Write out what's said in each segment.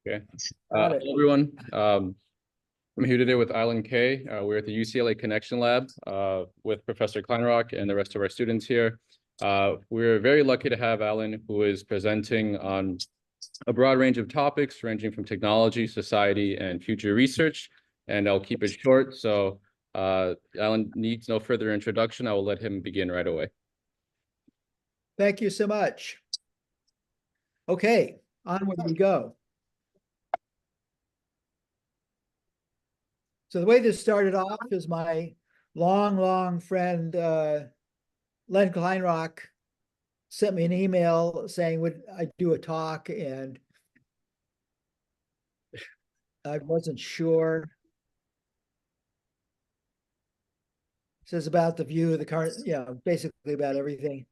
Okay. Got it. Hello, everyone. I'm here today with Alan Kay. We're at the UCLA Connection Lab with Professor Kleinrock and the rest of our students here. We're very lucky to have Alan, who is presenting on a broad range of topics ranging from technology, society, and future research. And I'll keep it short. So Alan needs no further introduction. I will let him begin right away. Thank you so much. Okay, onward we go. So the way this started off is my long friend, Len Kleinrock, sent me an email saying, would I do a talk? And I wasn't sure. It says about the view of the current, basically about everything.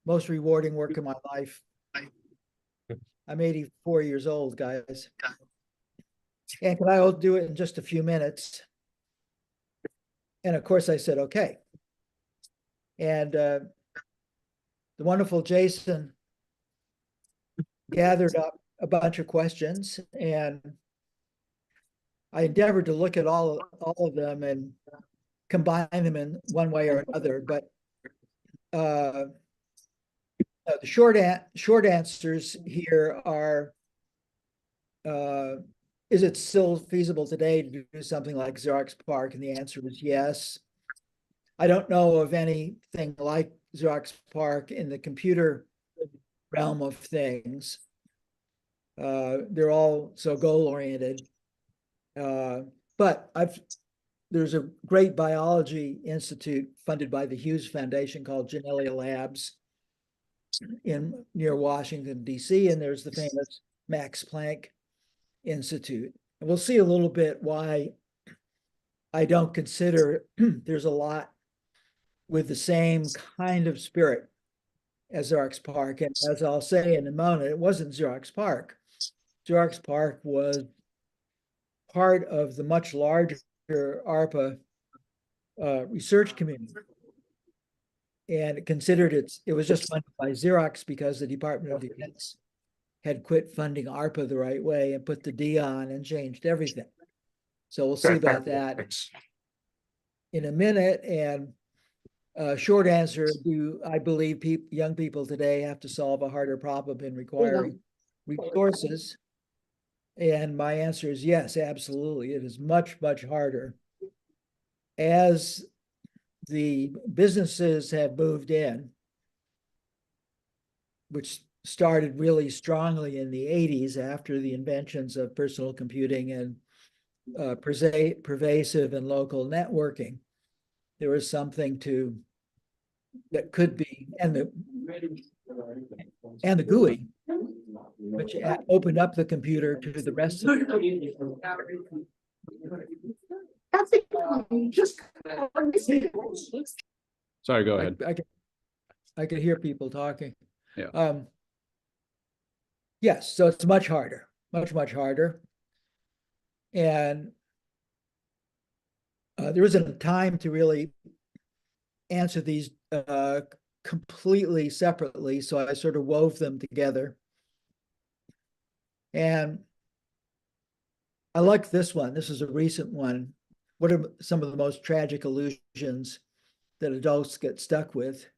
Most rewarding work in my life. I'm 84 years old, guys. And can I do it in just a few minutes? And of course I said, okay. And the wonderful Jason gathered up a bunch of questions, and I endeavored to look at all of them and combine them in one way or another. But the short answers here are, is it still feasible today to do something like Xerox PARC? And the answer is yes. I don't know of anything like Xerox PARC in the computer realm of things. They're all so goal-oriented. But there's a great biology institute funded by the Hughes Foundation called Genelia Labs near Washington, D.C., and there's the famous Max Planck Institute. And we'll see a little bit why I don't consider there's a lot with the same kind of spirit as Xerox PARC. And as I'll say in a moment, it wasn't Xerox PARC. Xerox PARC was part of the much larger ARPA research community. And it considered it was just funded by Xerox because the Department of Defense had quit funding ARPA the right way and put the D on and changed everything. So we'll see about that in a minute. And short answer, do I believe young people today have to solve a harder problem in requiring resources? And my answer is yes, absolutely. It is much harder. As the businesses have moved in, which started really strongly in the 80s after the inventions of personal computing and pervasive and local networking, there was something that could be, and the GUI, which opened up the computer to the rest of it. Sorry, go ahead. I could hear people talking. Yeah. Yes, so it's much harder, much harder. And there isn't time to really answer these completely separately, so I sort of wove them together. And I like this one. This is a recent one. What are some of the most tragic illusions that adults get stuck with?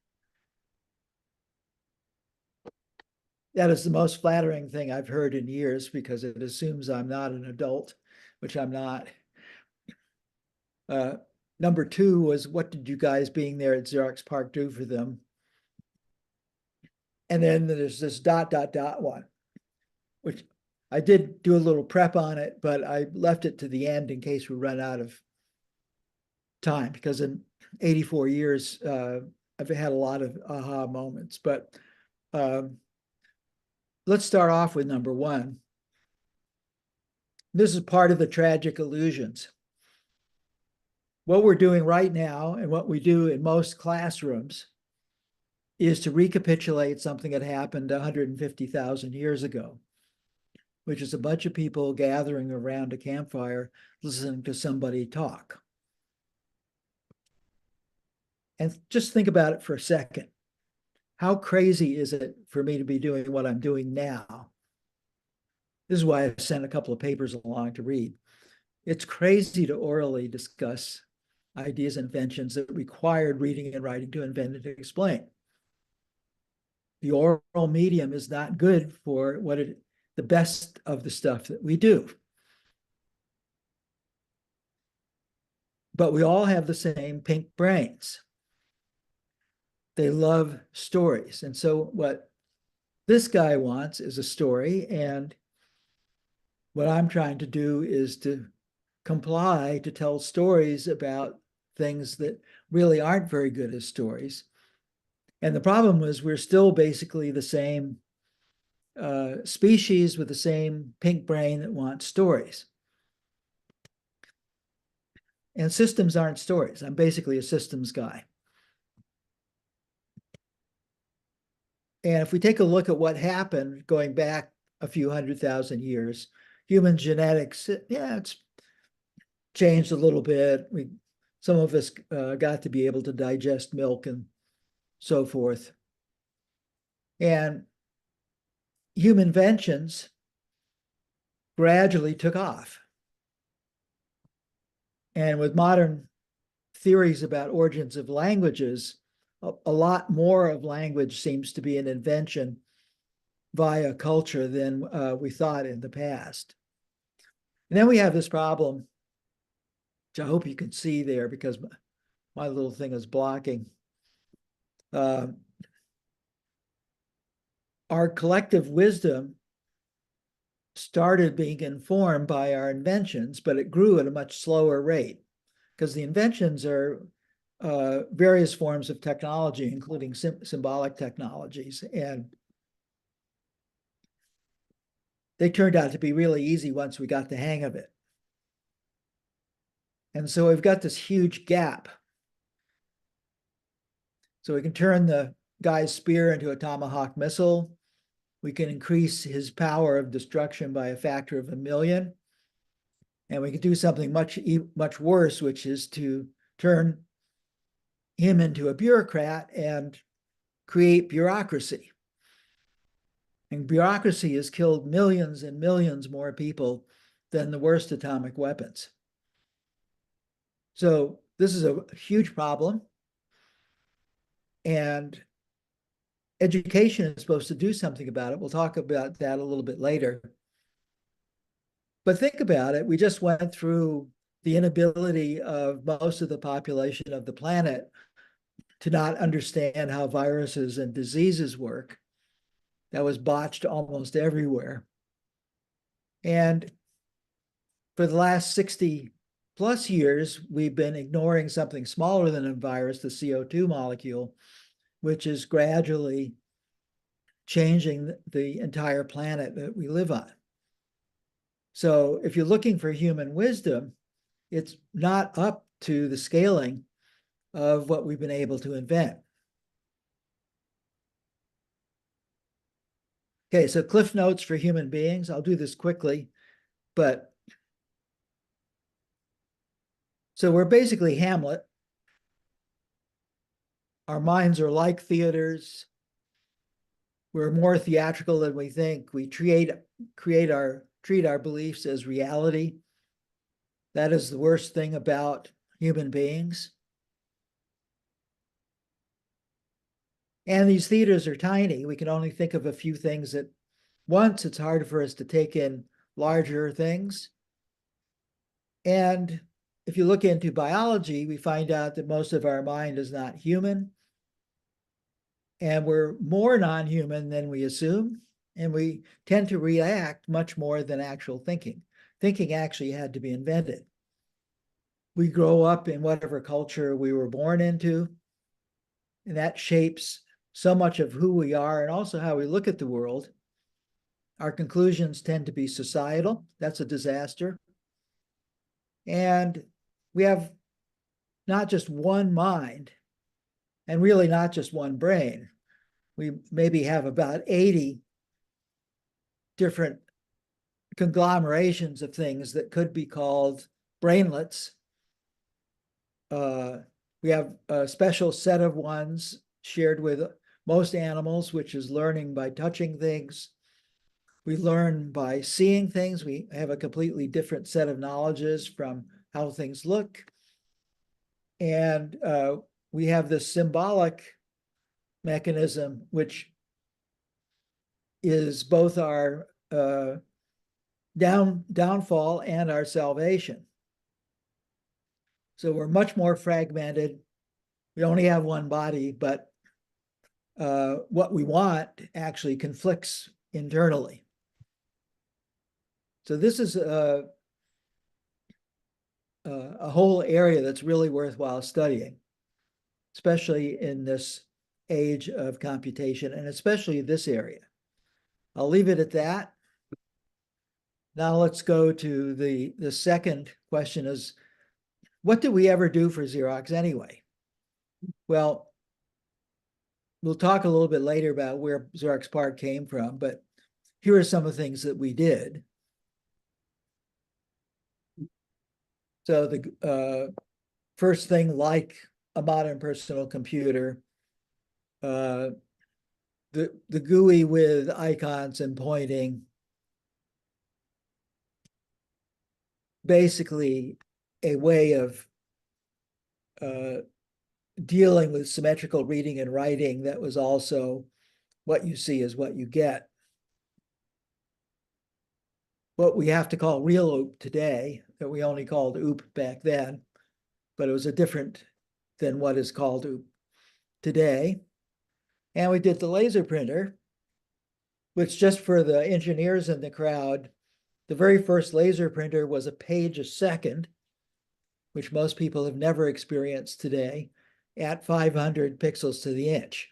That is the most flattering thing I've heard in years because it assumes I'm not an adult, which I'm not. Number 2 was, what did you guys being there at Xerox PARC do for them? And then there's this ... one, which I did do a little prep on it, but I left it to the end in case we run out of time, because in 84 years, I've had a lot of aha moments. But let's start off with number 1. This is part of the tragic illusions. What we're doing right now and what we do in most classrooms is to recapitulate something that happened 150,000 years ago, which is a bunch of people gathering around a campfire listening to somebody talk. And just think about it for a second. How crazy is it for me to be doing what I'm doing now? This is why I sent a couple of papers along to read. It's crazy to orally discuss ideas and inventions that required reading and writing to invent and to explain. The oral medium is not good for the best of the stuff that we do. But we all have the same pink brains. They love stories. And so what this guy wants is a story. And what I'm trying to do is to comply to tell stories about things that really aren't very good as stories. And the problem was we're still basically the same species with the same pink brain that wants stories. And systems aren't stories. I'm basically a systems guy. And if we take a look at what happened going back a few 100,000 years, human genetics, yeah, it's changed a little bit. Some of us got to be able to digest milk and so forth. And human inventions gradually took off. And with modern theories about origins of languages, a lot more of language seems to be an invention via culture than we thought in the past. And then we have this problem, which I hope you can see there because my little thing is blocking. Our collective wisdom started being informed by our inventions, but it grew at a much slower rate because the inventions are various forms of technology, including symbolic technologies. And they turned out to be really easy once we got the hang of it. And so we've got this huge gap. So we can turn the guy's spear into a tomahawk missile. We can increase his power of destruction by a factor of 1,000,000. And we can do something much worse, which is to turn him into a bureaucrat and create bureaucracy. And bureaucracy has killed millions and millions more people than the worst atomic weapons. So this is a huge problem. And education is supposed to do something about it. We'll talk about that a little bit later. But think about it. We just went through the inability of most of the population of the planet to not understand how viruses and diseases work. That was botched almost everywhere. And for the last 60 plus years, we've been ignoring something smaller than a virus, the CO2 molecule, which is gradually changing the entire planet that we live on. So if you're looking for human wisdom, it's not up to the scaling of what we've been able to invent. Okay, so cliff notes for human beings. I'll do this quickly, but so we're basically Hamlet. Our minds are like theaters. We're more theatrical than we think. We treat our beliefs as reality. That is the worst thing about human beings. And these theaters are tiny. We can only think of a few things at once. It's hard for us to take in larger things. And if you look into biology, we find out that most of our mind is not human. And we're more non-human than we assume. And we tend to react much more than actual thinking. Thinking actually had to be invented. We grow up in whatever culture we were born into, and that shapes so much of who we are and also how we look at the world. Our conclusions tend to be societal. That's a disaster. And we have not just one mind, and really not just one brain. We maybe have about 80 different conglomerations of things that could be called brainlets. We have a special set of ones shared with most animals, which is learning by touching things. We learn by seeing things. We have a completely different set of knowledges from how things look. And we have this symbolic mechanism, which is both our downfall and our salvation. So we're much more fragmented. We only have one body, but what we want actually conflicts internally. So this is a whole area that's really worthwhile studying, especially in this age of computation, and especially this area. I'll leave it at that. Now let's go to the second question is, what did we ever do for Xerox anyway? Well, we'll talk a little bit later about where Xerox PARC came from, but here are some of the things that we did. So the first thing, like a modern personal computer, the GUI with icons and pointing, basically a way of dealing with symmetrical reading and writing that was also what you see is what you get. What we have to call real OOP today, that we only called OOP back then, but it was a different than what is called OOP today. And we did the laser printer, which, just for the engineers in the crowd, the very first laser printer was a page a second, which most people have never experienced today, at 500 pixels to the inch.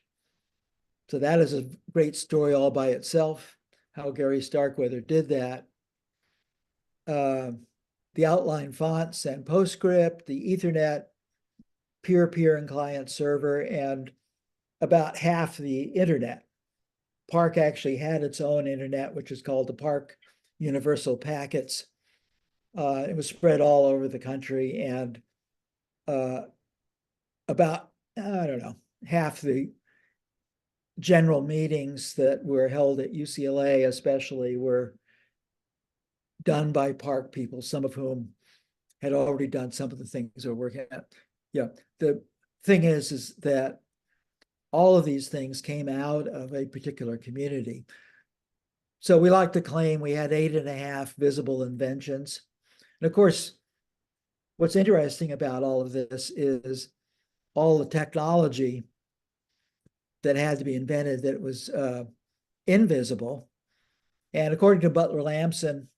So that is a great story all by itself, how Gary Starkweather did that. The outline fonts and PostScript, the Ethernet, peer-to-peer and client server, and about half the internet. PARC actually had its own internet, which is called the PARC Universal Packets. It was spread all over the country, and about, I don't know, half the general meetings that were held at UCLA especially were done by PARC people, some of whom had already done some of the things we're working at. Yeah, the thing is that all of these things came out of a particular community. So we like to claim we had 8.5 visible inventions. And of course, what's interesting about all of this is all the technology that had to be invented that was invisible. And according to Butler Lamson,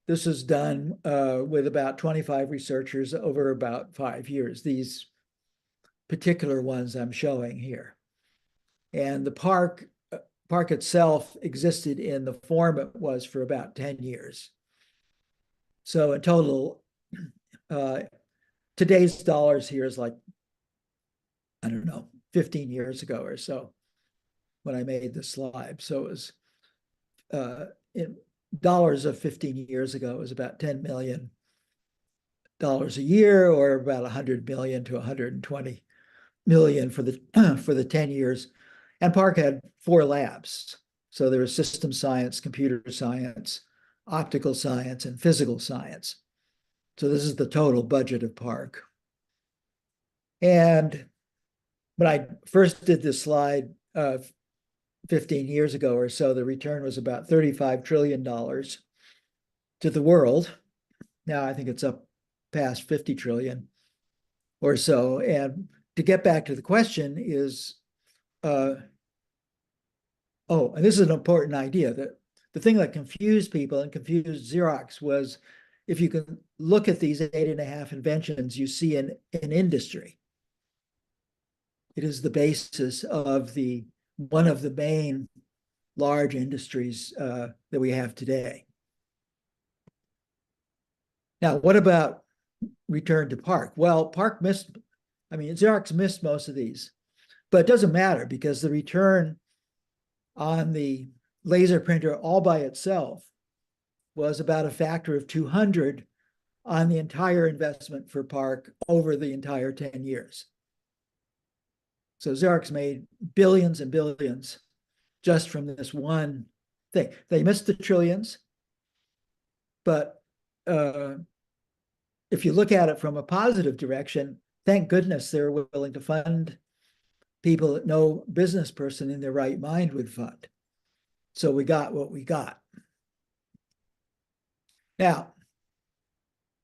this was done with about 25 researchers over about 5 years, these particular ones I'm showing here. And the PARC itself existed in the form it was for about 10 years. So in total, today's dollars here is like, I don't know, 15 years ago or so when I made this slide. So it was in dollars of 15 years ago, it was about $10 million a year, or about 100 million to 120 million for the 10 years. And PARC had 4 labs. So there was system science, computer science, optical science, and physical science. So this is the total budget of PARC. And when I first did this slide 15 years ago or so, the return was about $35 trillion to the world. Now I think it's up past 50 trillion or so. And to get back to the question is, and this is an important idea, that the thing that confused people and confused Xerox was, if you can look at these 8.5 inventions you see in industry, it is the basis of one of the main large industries that we have today. Now, what about return to PARC? Well, Xerox missed most of these, but it doesn't matter, because the return on the laser printer all by itself was about a factor of 200 on the entire investment for PARC over the entire 10 years. So Xerox made billions and billions just from this one thing. They missed the trillions, but if you look at it from a positive direction, thank goodness they're willing to fund people that no business person in their right mind would fund. So we got what we got. Now,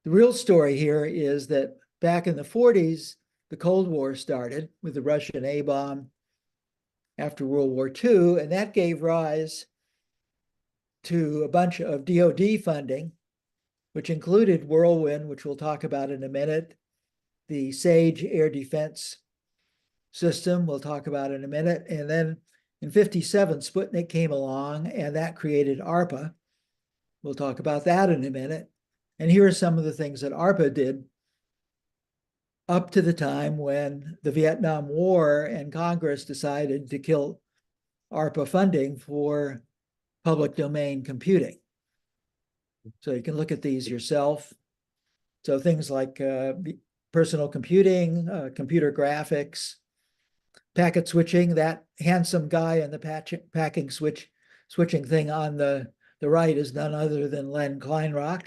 the real story here is that back in the 40s, the Cold War started with the Russian A-bomb after World War II, and that gave rise to a bunch of DoD funding, which included Whirlwind, which we'll talk about in a minute, the SAGE air defense system, we'll talk about in a minute, and then in 57, Sputnik came along, and that created ARPA. We'll talk about that in a minute. And here are some of the things that ARPA did up to the time when the Vietnam War and Congress decided to kill ARPA funding for public domain computing. So you can look at these yourself. So things like personal computing, computer graphics, packet switching. That handsome guy in the switching thing on the right is none other than Len Kleinrock,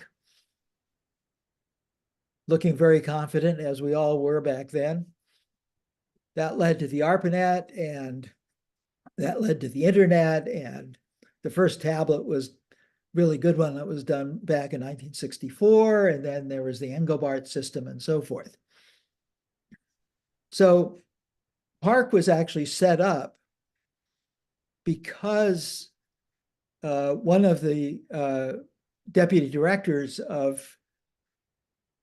looking very confident, as we all were back then. That led to the ARPANET, and that led to the internet, and the first tablet was really good one that was done back in 1964, and then there was the Engelbart system and so forth. So PARC was actually set up because one of the deputy directors of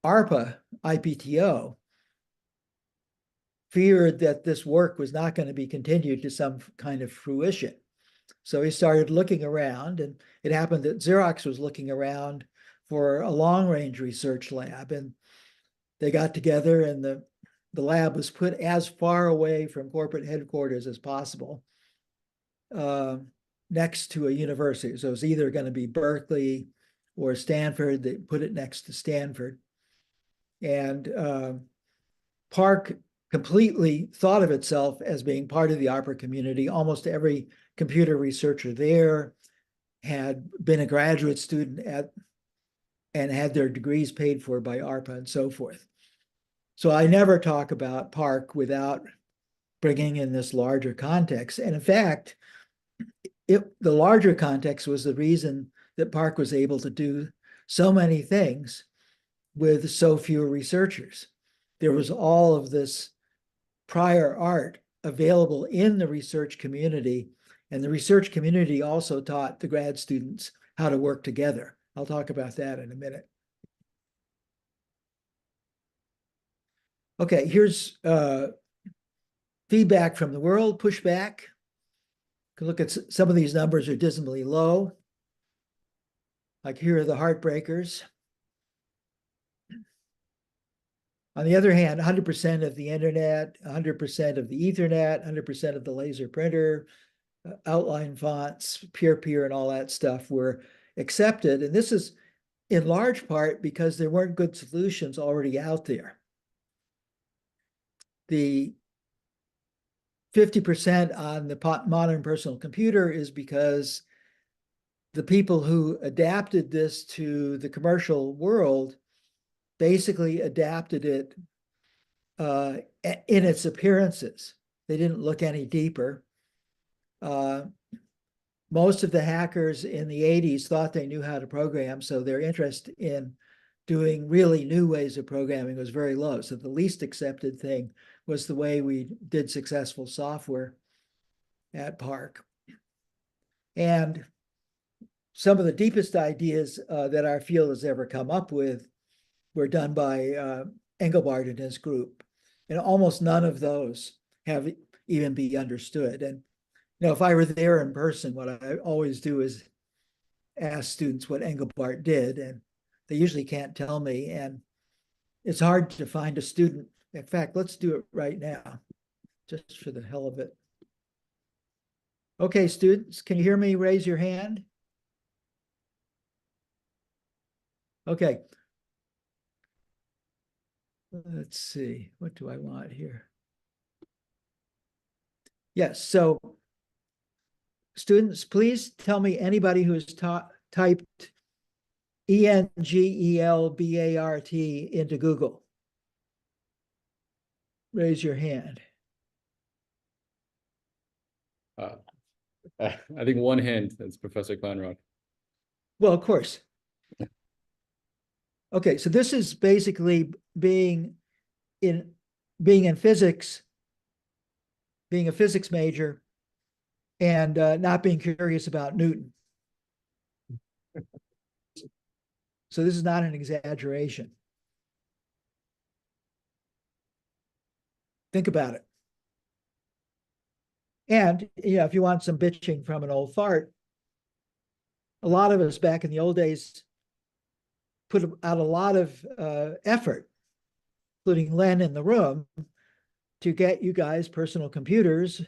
ARPA, IPTO, feared that this work was not going to be continued to some kind of fruition. So he started looking around, and it happened that Xerox was looking around for a long-range research lab, and they got together, and the lab was put as far away from corporate headquarters as possible, next to a university. So it was either going to be Berkeley or Stanford. They put it next to Stanford. And PARC completely thought of itself as being part of the ARPA community. Almost every computer researcher there had been a graduate student and had their degrees paid for by ARPA and so forth. So I never talk about PARC without bringing in this larger context. And in fact, the larger context was the reason that PARC was able to do so many things with so few researchers. There was all of this prior art available in the research community, and the research community also taught the grad students how to work together. I'll talk about that in a minute. Okay, here's feedback from the world, pushback. You can look at some of these numbers are dismally low. Like here are the heartbreakers. On the other hand, 100% of the internet, 100% of the Ethernet, 100% of the laser printer, outline fonts, peer-to-peer and all that stuff were accepted. And this is in large part because there weren't good solutions already out there. The 50% on the modern personal computer is because the people who adapted this to the commercial world basically adapted it in its appearances. They didn't look any deeper. Most of the hackers in the 80s thought they knew how to program, so their interest in doing really new ways of programming was very low. So the least accepted thing was the way we did successful software at PARC. And some of the deepest ideas that our field has ever come up with were done by Engelbart and his group. And almost none of those have even been understood. And if I were there in person, what I always do is ask students what Engelbart did, and they usually can't tell me. And it's hard to find a student. In fact, let's do it right now, just for the hell of it. Okay, students, can you hear me? Raise your hand. Okay. Let's see, what do I want here? Yes, so students, please tell me anybody who's typed ENGELBART into Google. Raise your hand. I think one hand, that's Professor Kleinrock. Well, of course. Okay, so this is basically being in physics, being a physics major, and not being curious about Newton. So this is not an exaggeration. Think about it. And if you want some bitching from an old fart, a lot of us back in the old days put out a lot of effort, including Len in the room, to get you guys personal computers,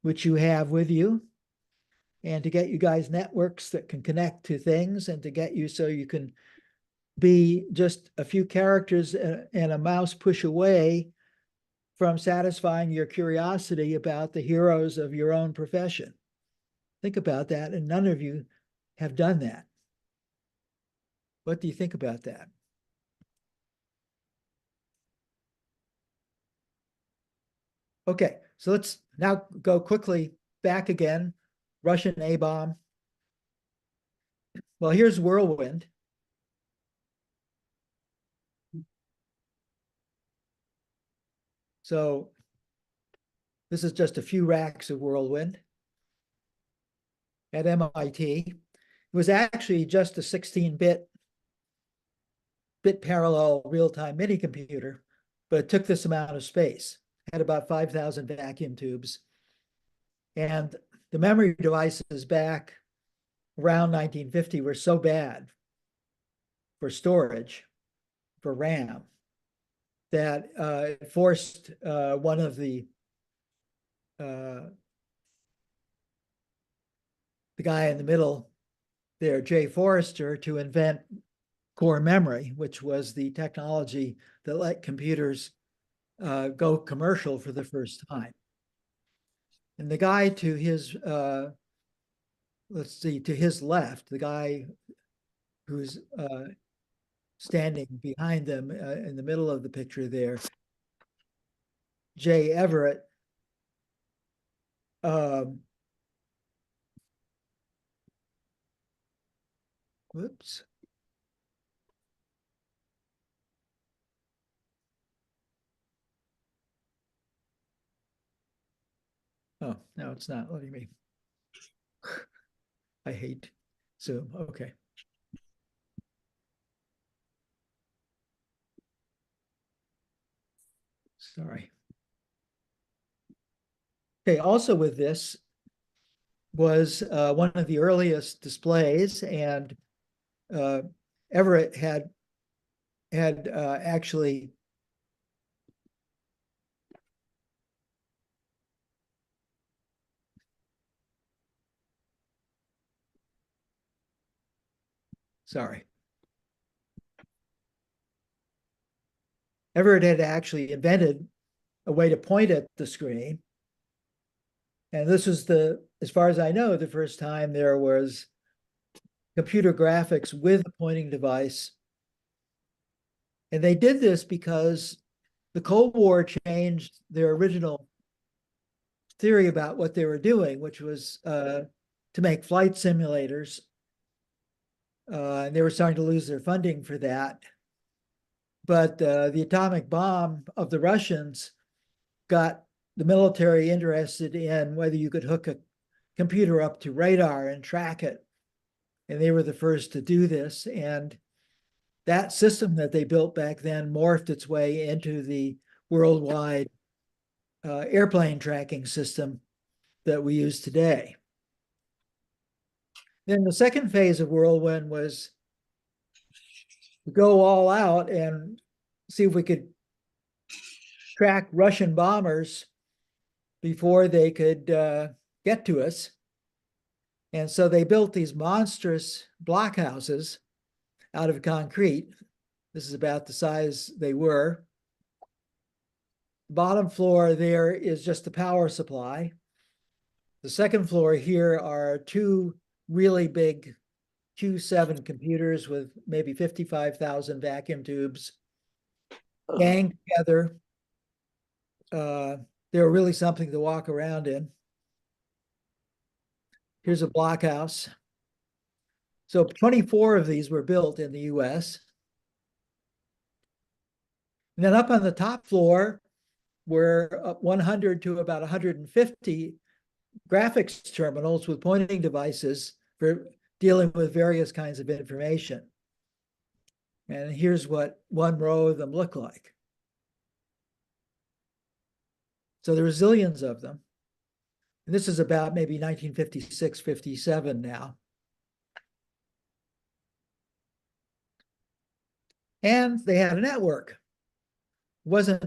which you have with you, and to get you guys networks that can connect to things, and to get you so you can be just a few characters and a mouse push away from satisfying your curiosity about the heroes of your own profession. Think about that, and none of you have done that. What do you think about that? Okay, so let's now go quickly back again. Russian A-bomb. Well, here's Whirlwind. So this is just a few racks of Whirlwind at MIT. It was actually just a 16-bit parallel real-time mini computer, but it took this amount of space. It had about 5,000 vacuum tubes. And the memory devices back around 1950 were so bad for storage, for RAM, that it forced one of the guy in the middle there, Jay Forrester, to invent core memory, which was the technology that let computers go commercial for the first time. And the guy to his, let's see, to his left, the guy who's standing behind them in the middle of the picture there, Jay Everett, whoops. Oh, no, it's not letting me. I hate Zoom. Okay. Sorry. Okay, also with this was one of the earliest displays, and Everett had actually sorry. Everett had actually invented a way to point at the screen. And this was as far as I know, the first time there was computer graphics with a pointing device. And they did this because the Cold War changed their original theory about what they were doing, which was to make flight simulators. And they were starting to lose their funding for that. But the atomic bomb of the Russians got the military interested in whether you could hook a computer up to radar and track it. And they were the first to do this. And that system that they built back then morphed its way into the worldwide airplane tracking system that we use today. Then the second phase of Whirlwind was go all out and see if we could track Russian bombers before they could get to us. And so they built these monstrous blockhouses out of concrete. This is about the size they were. Bottom floor there is just the power supply. The second floor here are two really big Q7 computers with maybe 55,000 vacuum tubes ganged together. They're really something to walk around in. Here's a blockhouse. So 24 of these were built in the US. And then up on the top floor were 100 to about 150 graphics terminals with pointing devices for dealing with various kinds of information. And here's what one row of them look like. So there are zillions of them. And this is about maybe 1956, 57 now. And they had a network. It wasn't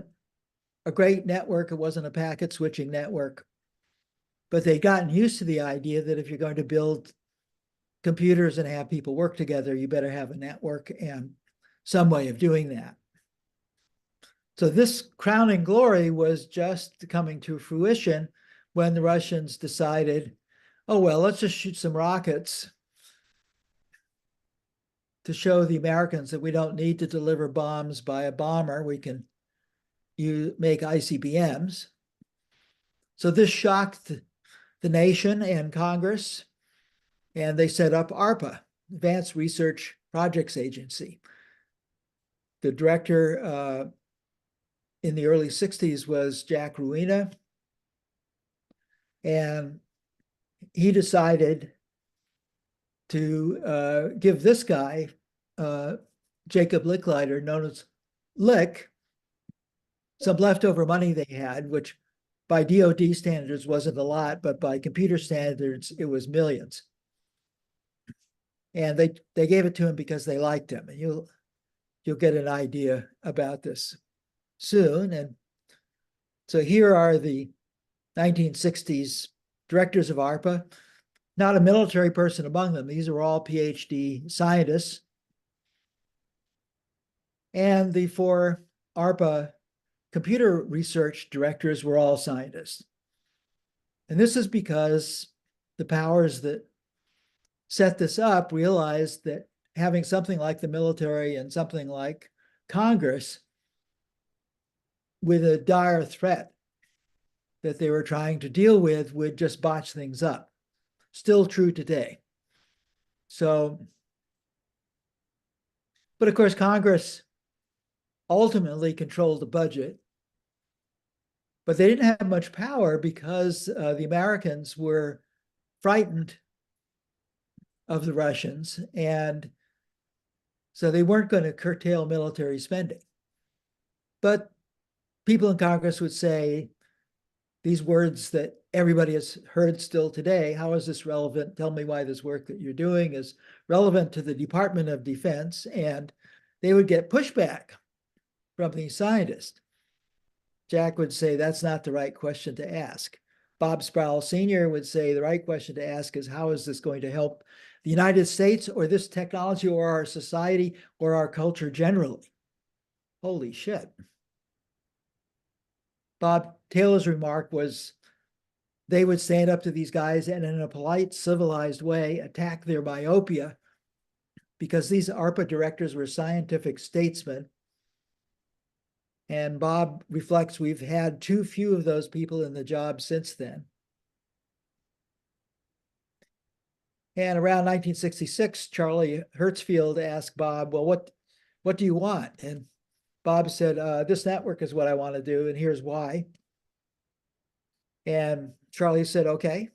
a great network. It wasn't a packet switching network. But they'd gotten used to the idea that if you're going to build computers and have people work together, you better have a network and some way of doing that. So this crowning glory was just coming to fruition when the Russians decided, oh, well, let's just shoot some rockets to show the Americans that we don't need to deliver bombs by a bomber. We can make ICBMs. So this shocked the nation and Congress, and they set up ARPA, Advanced Research Projects Agency. The director in the early 60s was Jack Ruina, and he decided to give this guy, Jacob Licklider, known as Lick, some leftover money they had, which by DoD standards wasn't a lot, but by computer standards, it was millions. And they gave it to him because they liked him. And you'll get an idea about this soon. And so here are the 1960s directors of ARPA, not a military person among them. These are all PhD scientists. And the four ARPA computer research directors were all scientists. And this is because the powers that set this up realized that having something like the military and something like Congress with a dire threat that they were trying to deal with would just botch things up. Still true today. So, but of course, Congress ultimately controlled the budget, but they didn't have much power because the Americans were frightened of the Russians, and so they weren't going to curtail military spending. But people in Congress would say these words that everybody has heard still today: how is this relevant? Tell me why this work that you're doing is relevant to the Department of Defense. And they would get pushback from these scientists. Jack would say, that's not the right question to ask. Bob Sproul Sr. would say, the right question to ask is, how is this going to help the United States or this technology or our society or our culture generally? Holy shit. Bob Taylor's remark was, they would stand up to these guys and in a polite, civilized way attack their myopia, because these ARPA directors were scientific statesmen. And Bob reflects, we've had too few of those people in the job since then. And around 1966, Charlie Hertzfield asked Bob, well, what do you want? And Bob said, this network is what I want to do, and here's why. And Charlie said, okay.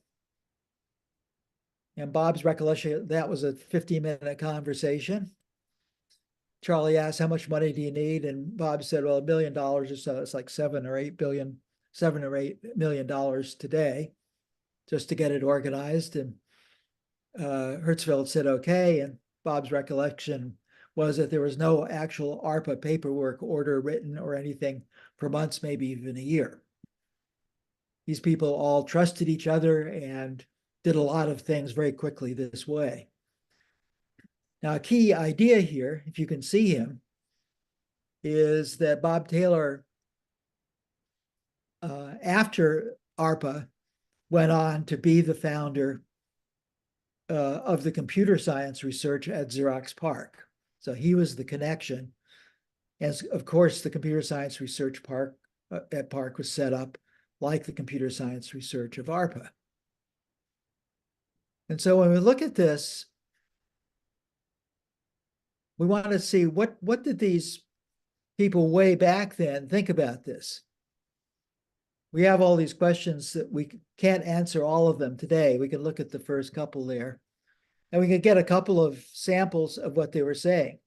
And Bob's recollection, that was a 15-minute conversation. Charlie asked, how much money do you need? And Bob said, well, $1 million or so. It's like $7 or $8 million today, just to get it organized. And Hertzfeld said, okay. And Bob's recollection was that there was no actual ARPA paperwork order written or anything for months, maybe even a year. These people all trusted each other and did a lot of things very quickly this way. Now, a key idea here, if you can see him, is that Bob Taylor, after ARPA, went on to be the founder of the computer science research at Xerox PARC. So he was the connection. And of course, the computer science research park at PARC was set up like the computer science research of ARPA. And so when we look at this, we want to see what did these people way back then think about this? We have all these questions that we can't answer all of them today. We can look at the first couple there, and we can get a couple of samples of what they were saying.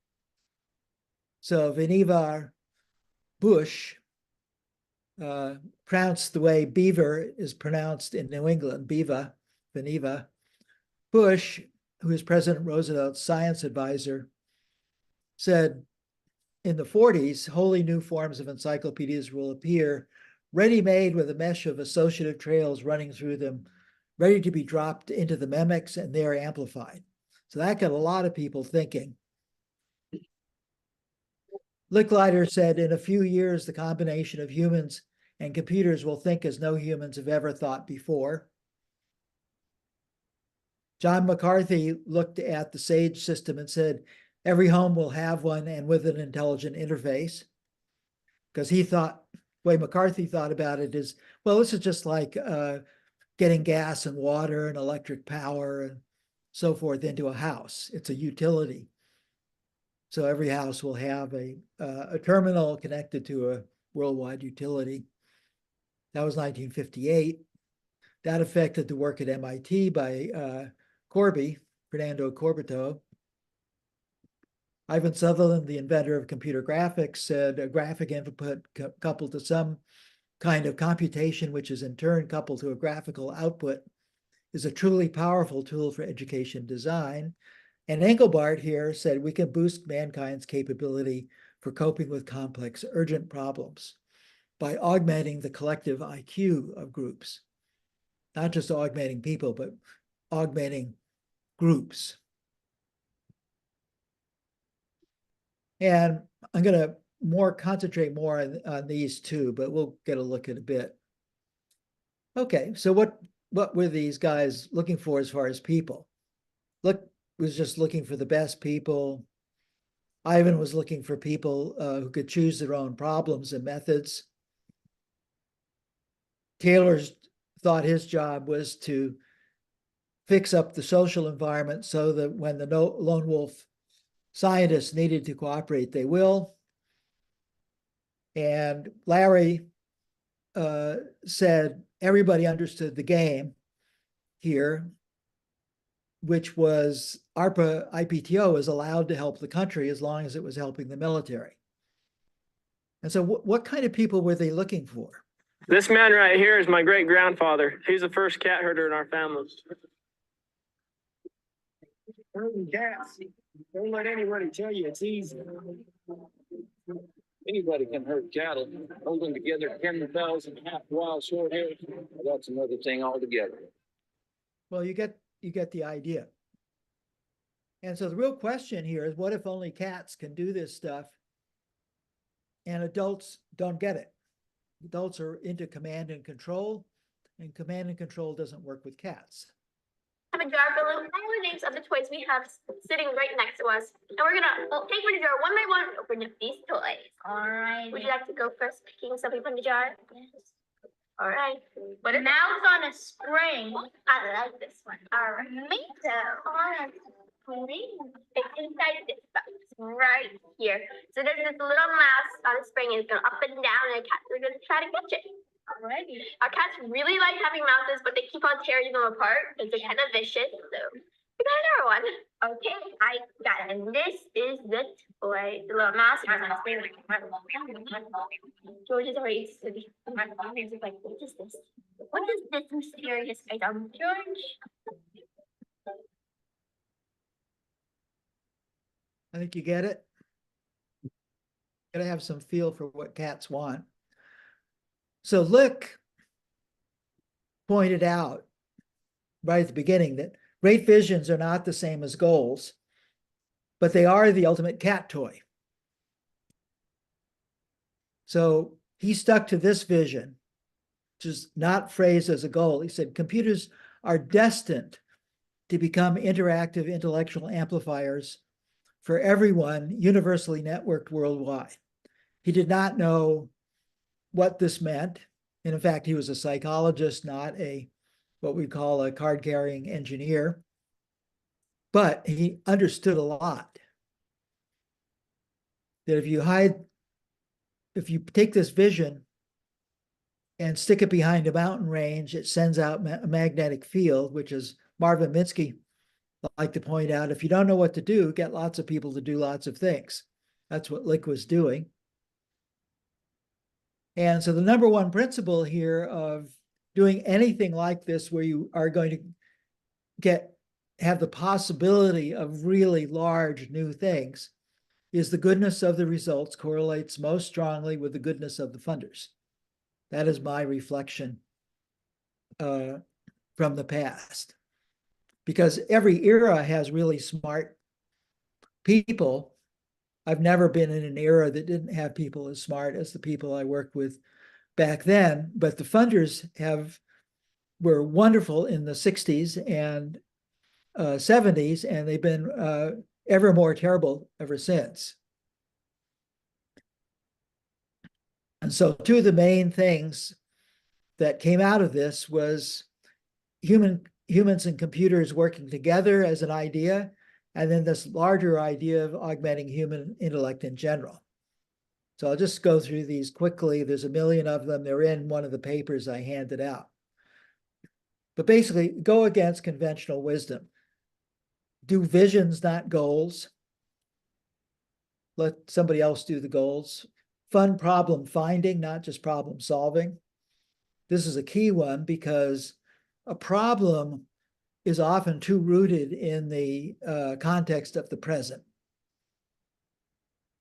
So Vannevar Bush, pronounced the way beaver is pronounced in New England, Vannevar Bush, who is President Roosevelt's science advisor, said in the 40s, wholly new forms of encyclopedias will appear, ready-made with a mesh of associative trails running through them, ready to be dropped into the memics and there amplified. So that got a lot of people thinking. Licklider said, in a few years, the combination of humans and computers will think as no humans have ever thought before. John McCarthy looked at the SAGE system and said, every home will have one and with an intelligent interface. Because he thought, the way McCarthy thought about it is, well, this is just like getting gas and water and electric power and so forth into a house. It's a utility. So every house will have a terminal connected to a worldwide utility. That was 1958. That affected the work at MIT by Fernando Corbato. Ivan Sutherland, the inventor of computer graphics, said a graphic input coupled to some kind of computation, which is in turn coupled to a graphical output, is a truly powerful tool for education design. And Engelbart here said we can boost mankind's capability for coping with complex, urgent problems by augmenting the collective IQ of groups. Not just augmenting people, but augmenting groups. And I'm going to concentrate more on these two, but we'll get a look at a bit. Okay, so what were these guys looking for as far as people? Look, was just looking for the best people. Ivan was looking for people who could choose their own problems and methods. Taylor's thought his job was to fix up the social environment so that when the lone wolf scientists needed to cooperate, they will. And Larry said everybody understood the game here, which was ARPA IPTO is allowed to help the country as long as it was helping the military. And so what kind of people were they looking for? This man right here is my great-grandfather. He's the first cat herder in our family. Herding cats. Don't let anybody tell you it's easy. Anybody can herd cattle. Hold them together 10,000 half wild short hairs. That's another thing altogether. Well, you get the idea. And so the real question here is, what if only cats can do this stuff and adults don't get it? Adults are into command and control doesn't work with cats. Have a jar full of all the names of the toys we have sitting right next to us. And we're gonna take one jar one by one and open up these toys. All right. Would you like to go first, picking something from the jar? Yes. All right. But a mouse on a spring. I like this one. All right. Me too. All right. It's inside this box right here. So there's this little mouse on a spring, and it's going up and down, and cats are going to try to catch it. Alrighty. Our cats really like having mouses, but they keep on tearing them apart because they're kind of vicious. So we got another one. Okay, I got it. And this is the toy, the little mouse. George is already sitting. Like, what is this? What is this mysterious item, George? I think you get it. Gotta have some feel for what cats want. So Lick pointed out right at the beginning that great visions are not the same as goals, but they are the ultimate cat toy. So he stuck to this vision just not phrased as a goal. He said, computers are destined to become interactive intellectual amplifiers for everyone, universally networked worldwide. He did not know what this meant. And in fact, he was a psychologist, not a what we call a card-carrying engineer. But he understood a lot. That if you take this vision and stick it behind a mountain range, it sends out a magnetic field, which is Marvin Minsky liked to point out, if you don't know what to do, get lots of people to do lots of things. That's what Lick was doing. And so the number one principle here of doing anything like this, where you are going to have the possibility of really large new things, is the goodness of the results correlates most strongly with the goodness of the funders. That is my reflection from the past. Because every era has really smart people. I've never been in an era that didn't have people as smart as the people I worked with back then, but the funders were wonderful in the 60s and 70s, and they've been ever more terrible ever since. And so two of the main things that came out of this was humans and computers working together as an idea, and then this larger idea of augmenting human intellect in general. So I'll just go through these quickly. There's a million of them. They're in one of the papers I handed out. But basically, go against conventional wisdom. Do visions, not goals. Let somebody else do the goals. Fun problem finding, not just problem solving. This is a key one because a problem is often too rooted in the context of the present.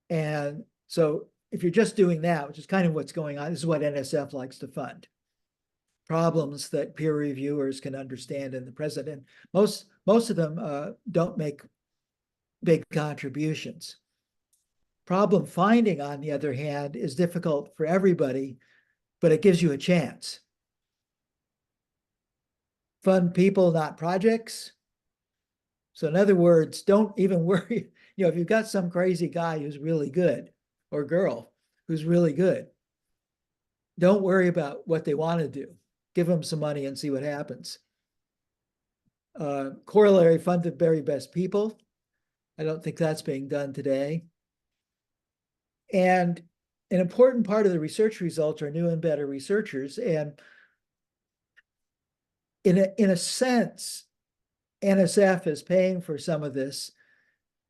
And so if you're just doing that, which is kind of what's going on, this is what NSF likes to fund. Problems that peer reviewers can understand in the present. And most of them don't make big contributions. Problem finding, on the other hand, is difficult for everybody, but it gives you a chance. Fund people, not projects. So in other words, don't even worry. If you've got some crazy guy who's really good, or girl who's really good, don't worry about what they want to do. Give them some money and see what happens. Corollary, fund the very best people. I don't think that's being done today. And an important part of the research results are new and better researchers. And in a sense, NSF is paying for some of this,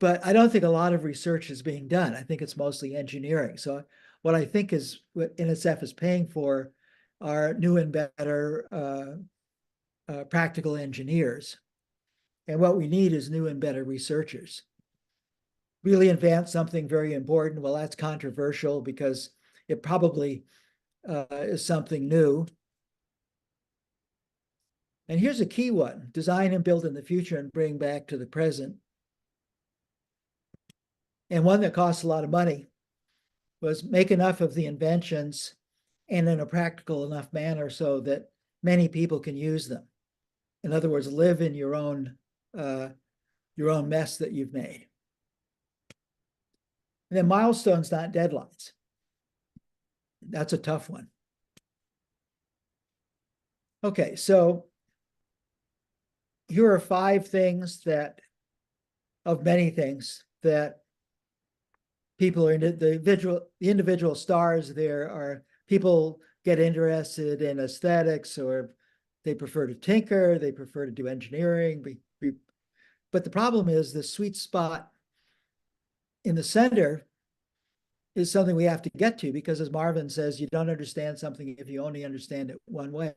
but I don't think a lot of research is being done. I think it's mostly engineering. So what I think is what NSF is paying for are new and better practical engineers. And what we need is new and better researchers. Really advance something very important. Well, that's controversial because it probably is something new. And here's a key one: design and build in the future and bring back to the present. And one that costs a lot of money was make enough of the inventions and in a practical enough manner so that many people can use them. In other words, live in your own mess that you've made. And then milestones, not deadlines. That's a tough one. Okay, so here are 5 things of many things that people are into. The individual stars there are people get interested in aesthetics, or they prefer to tinker, they prefer to do engineering. But the problem is the sweet spot in the center is something we have to get to, because as Marvin says, you don't understand something if you only understand it one way.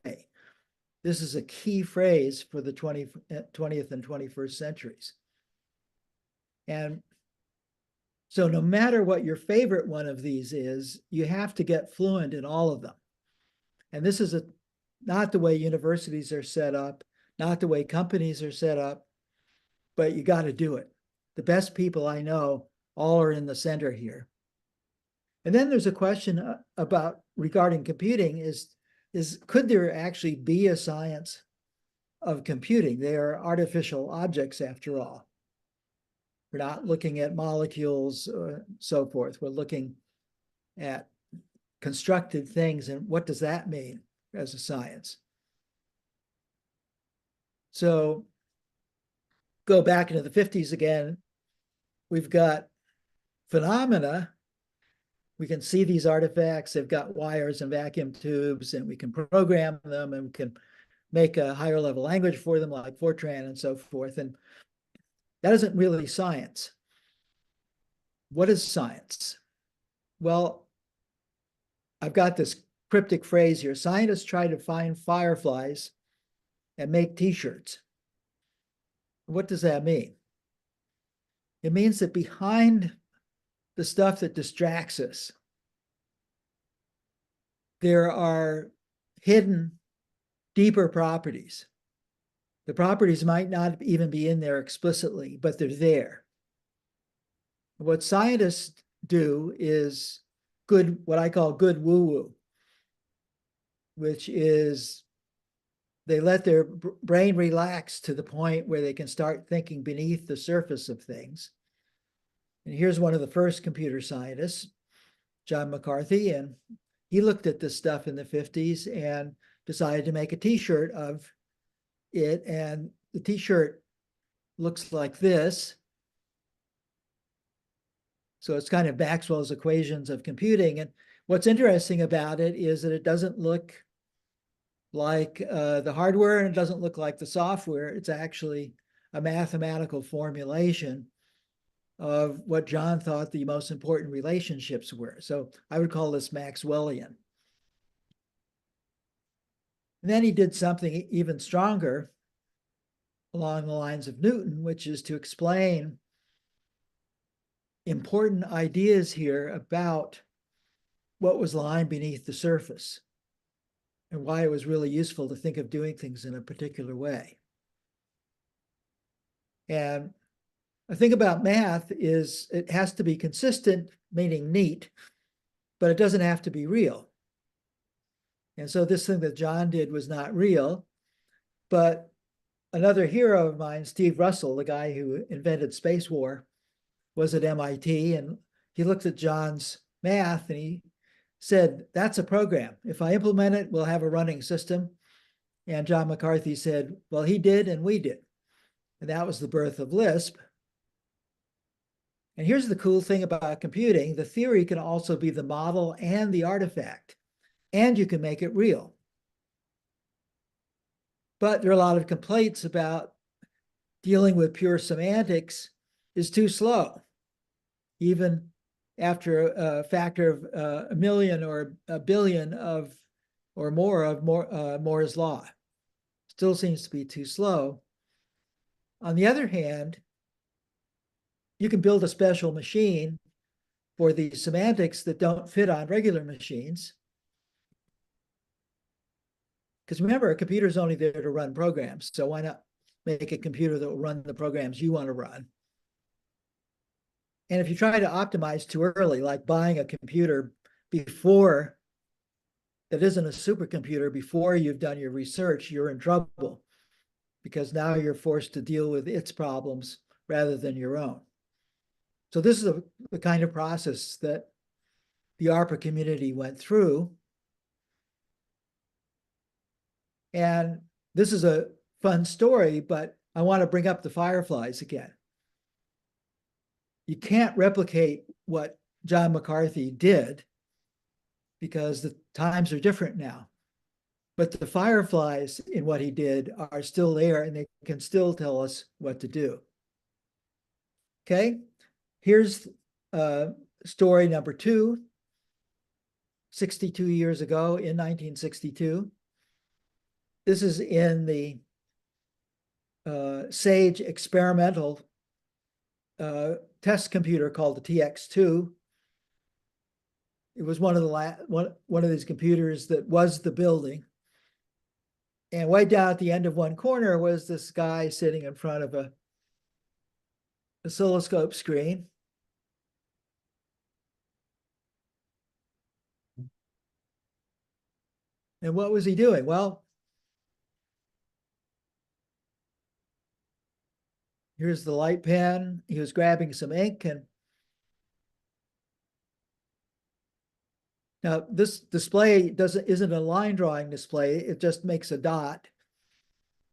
This is a key phrase for the 20th and 21st centuries. And so no matter what your favorite one of these is, you have to get fluent in all of them. And this is not the way universities are set up, not the way companies are set up, but you got to do it. The best people I know all are in the center here. And then there's a question regarding computing is, is, could there actually be a science of computing? They are artificial objects after all. We're not looking at molecules or so forth. We're looking at constructed things, and what does that mean as a science? So go back into the 50s again. We've got phenomena. We can see these artifacts. They've got wires and vacuum tubes, and we can program them, and we can make a higher level language for them like Fortran and so forth. And that isn't really science. What is science? Well, I've got this cryptic phrase here. Scientists try to find fireflies and make t-shirts. What does that mean? It means that behind the stuff that distracts us, there are hidden, deeper properties. The properties might not even be in there explicitly, but they're there. What scientists do is good, what I call good woo-woo, which is they let their brain relax to the point where they can start thinking beneath the surface of things. And here's one of the first computer scientists, John McCarthy, and he looked at this stuff in the 50s and decided to make a t-shirt of it. And the t-shirt looks like this. So it's kind of Maxwell's equations of computing. And what's interesting about it is that it doesn't look like the hardware, and it doesn't look like the software. It's actually a mathematical formulation of what John thought the most important relationships were. So I would call this Maxwellian. And then he did something even stronger along the lines of Newton, which is to explain important ideas here about what was lying beneath the surface and why it was really useful to think of doing things in a particular way. And the thing about math is it has to be consistent, meaning neat, but it doesn't have to be real. And so this thing that John did was not real, but another hero of mine, Steve Russell, the guy who invented space war, was at MIT, and he looked at John's math and he said, that's a program. If I implement it, we'll have a running system. And John McCarthy said, well, he did and we did. And that was the birth of Lisp. And here's the cool thing about computing. The theory can also be the model and the artifact, and you can make it real. But there are a lot of complaints about dealing with pure semantics is too slow. Even after a factor of a million or a billion of or more of Moore's law. Still seems to be too slow. On the other hand, you can build a special machine for the semantics that don't fit on regular machines. Because remember, a computer is only there to run programs. So why not make a computer that will run the programs you want to run? And if you try to optimize too early, like buying a computer before that isn't a supercomputer, before you've done your research, you're in trouble because now you're forced to deal with its problems rather than your own. So this is the kind of process that the ARPA community went through. And this is a fun story, but I want to bring up the fireflies again. You can't replicate what John McCarthy did because the times are different now. But the fireflies in what he did are still there, and they can still tell us what to do. Okay, here's story number 2. 62 years ago in 1962. This is in the SAGE experimental test computer called the TX2. It was one of these computers that was the building. And way down at the end of one corner was this guy sitting in front of a oscilloscope screen. And what was he doing? Well, here's the light pen. He was grabbing some ink, and now this display isn't a line drawing display. It just makes a dot.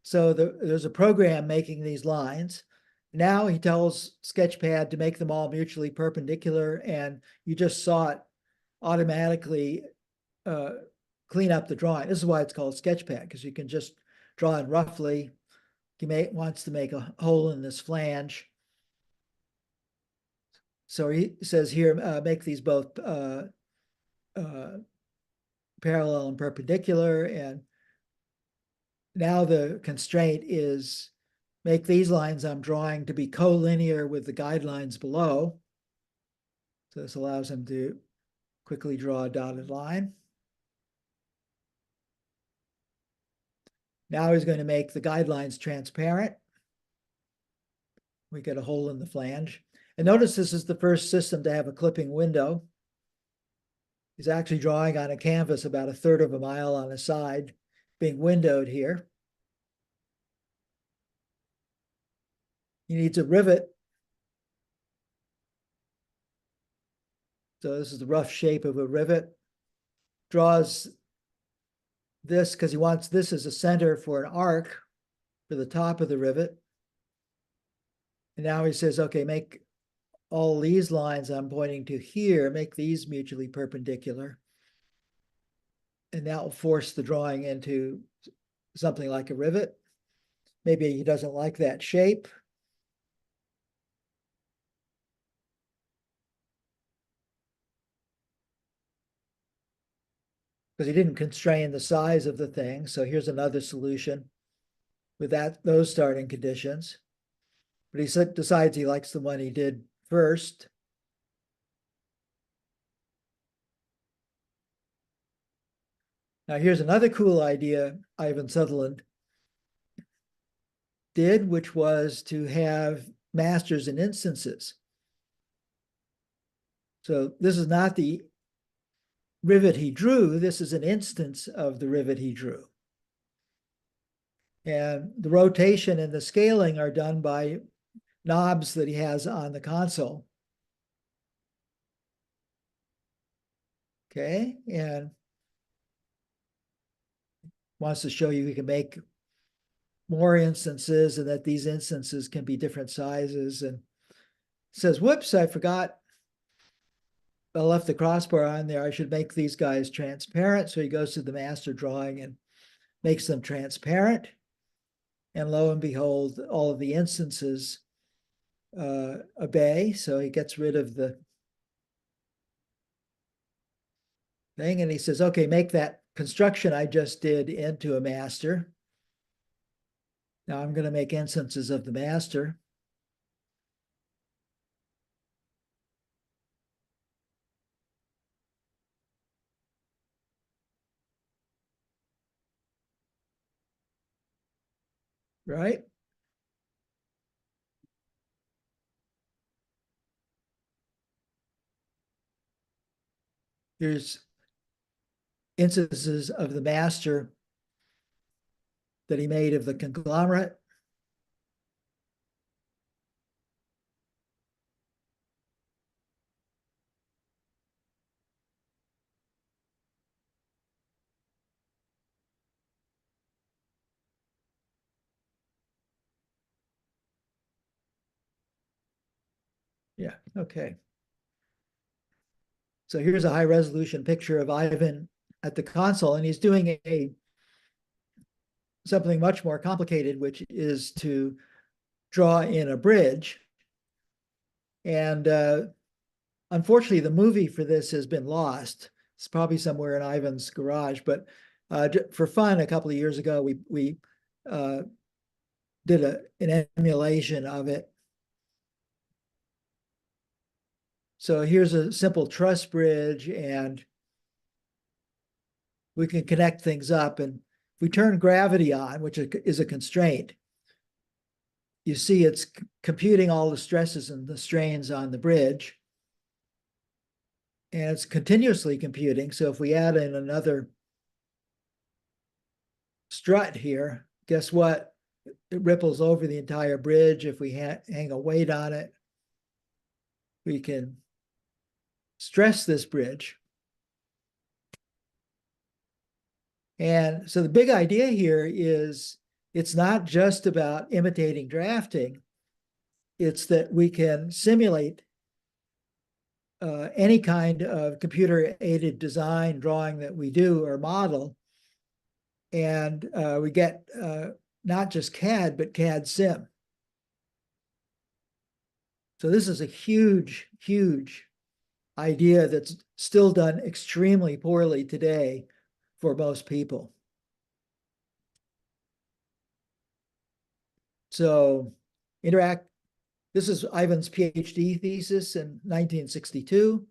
So there's a program making these lines. Now he tells Sketchpad to make them all mutually perpendicular, and you just saw it automatically clean up the drawing. This is why it's called Sketchpad, because you can just draw it roughly. He wants to make a hole in this flange. So he says here, make these both parallel and perpendicular. And now the constraint is make these lines I'm drawing to be collinear with the guidelines below. So this allows him to quickly draw a dotted line. Now he's going to make the guidelines transparent. We get a hole in the flange. And notice this is the first system to have a clipping window. He's actually drawing on a canvas about 1/3 of a mile on a side, being windowed here. He needs a rivet. So this is the rough shape of a rivet. Draws this because he wants this as a center for an arc for the top of the rivet. And now he says, okay, make all these lines I'm pointing to here, make these mutually perpendicular. And that will force the drawing into something like a rivet. Maybe he doesn't like that shape. Because he didn't constrain the size of the thing. So here's another solution with those starting conditions. But he decides he likes the one he did first. Now here's another cool idea Ivan Sutherland did, which was to have masters and instances. So this is not the rivet he drew. This is an instance of the rivet he drew. And the rotation and the scaling are done by knobs that he has on the console. Okay, and wants to show you he can make more instances and that these instances can be different sizes, and says, whoops, I forgot. I left the crossbar on there. I should make these guys transparent. So he goes to the master drawing and makes them transparent. And lo and behold, all of the instances obey. So he gets rid of the thing. And he says, okay, make that construction I just did into a master. Now I'm going to make instances of the master. Right? Here's instances of the master that he made of the conglomerate. Yeah, okay. So here's a high resolution picture of Ivan at the console, and he's doing something much more complicated, which is to draw in a bridge. And unfortunately, the movie for this has been lost. It's probably somewhere in Ivan's garage, but for fun, a couple of years ago, we did an emulation of it. So here's a simple truss bridge, and we can connect things up. And if we turn gravity on, which is a constraint, you see it's computing all the stresses and the strains on the bridge. And it's continuously computing. So if we add in another strut here, guess what? It ripples over the entire bridge. If we hang a weight on it, we can stress this bridge. And so the big idea here is it's not just about imitating drafting. It's that we can simulate any kind of computer-aided design drawing that we do or model. And we get not just CAD, but CAD sim. So this is a huge, huge idea that's still done extremely poorly today for most people. So this is Ivan's PhD thesis in 1962,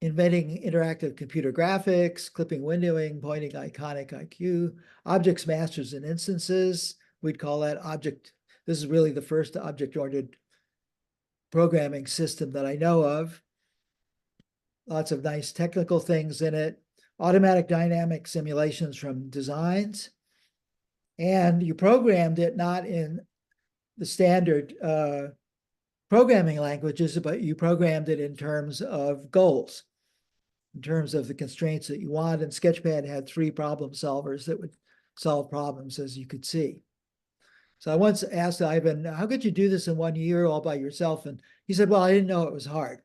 inventing interactive computer graphics, clipping windowing, pointing iconic IQ, objects, masters, and instances. We'd call that object. This is really the first object-oriented programming system that I know of. Lots of nice technical things in it. Automatic dynamic simulations from designs. And you programmed it not in the standard programming languages, but you programmed it in terms of goals, in terms of the constraints that you want. And Sketchpad had 3 problem solvers that would solve problems, as you could see. So I once asked Ivan, how could you do this in 1 year all by yourself? And he said, well, I didn't know it was hard.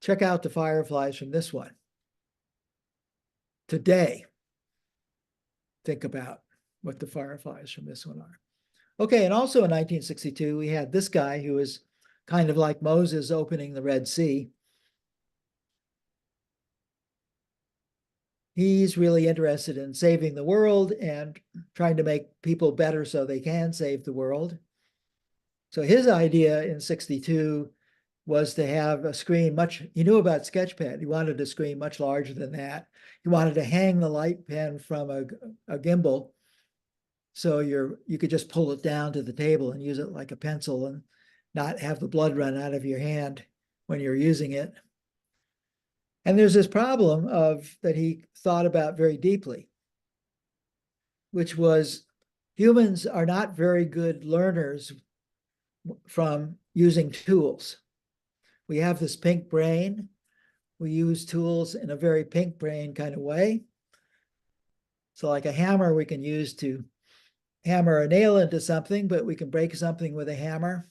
Check out the fireflies from this one. Today, think about what the fireflies from this one are. Okay, and also in 1962, we had this guy who was kind of like Moses opening the Red Sea. He's really interested in saving the world and trying to make people better so they can save the world. So his idea in 62 was to have a screen he knew about Sketchpad. He wanted a screen much larger than that. He wanted to hang the light pen from a gimbal so you could just pull it down to the table and use it like a pencil and not have the blood run out of your hand when you're using it. And there's this problem that he thought about very deeply, which was humans are not very good learners from using tools. We have this pink brain. We use tools in a very pink brain kind of way. So like a hammer we can use to hammer a nail into something, but we can break something with a hammer.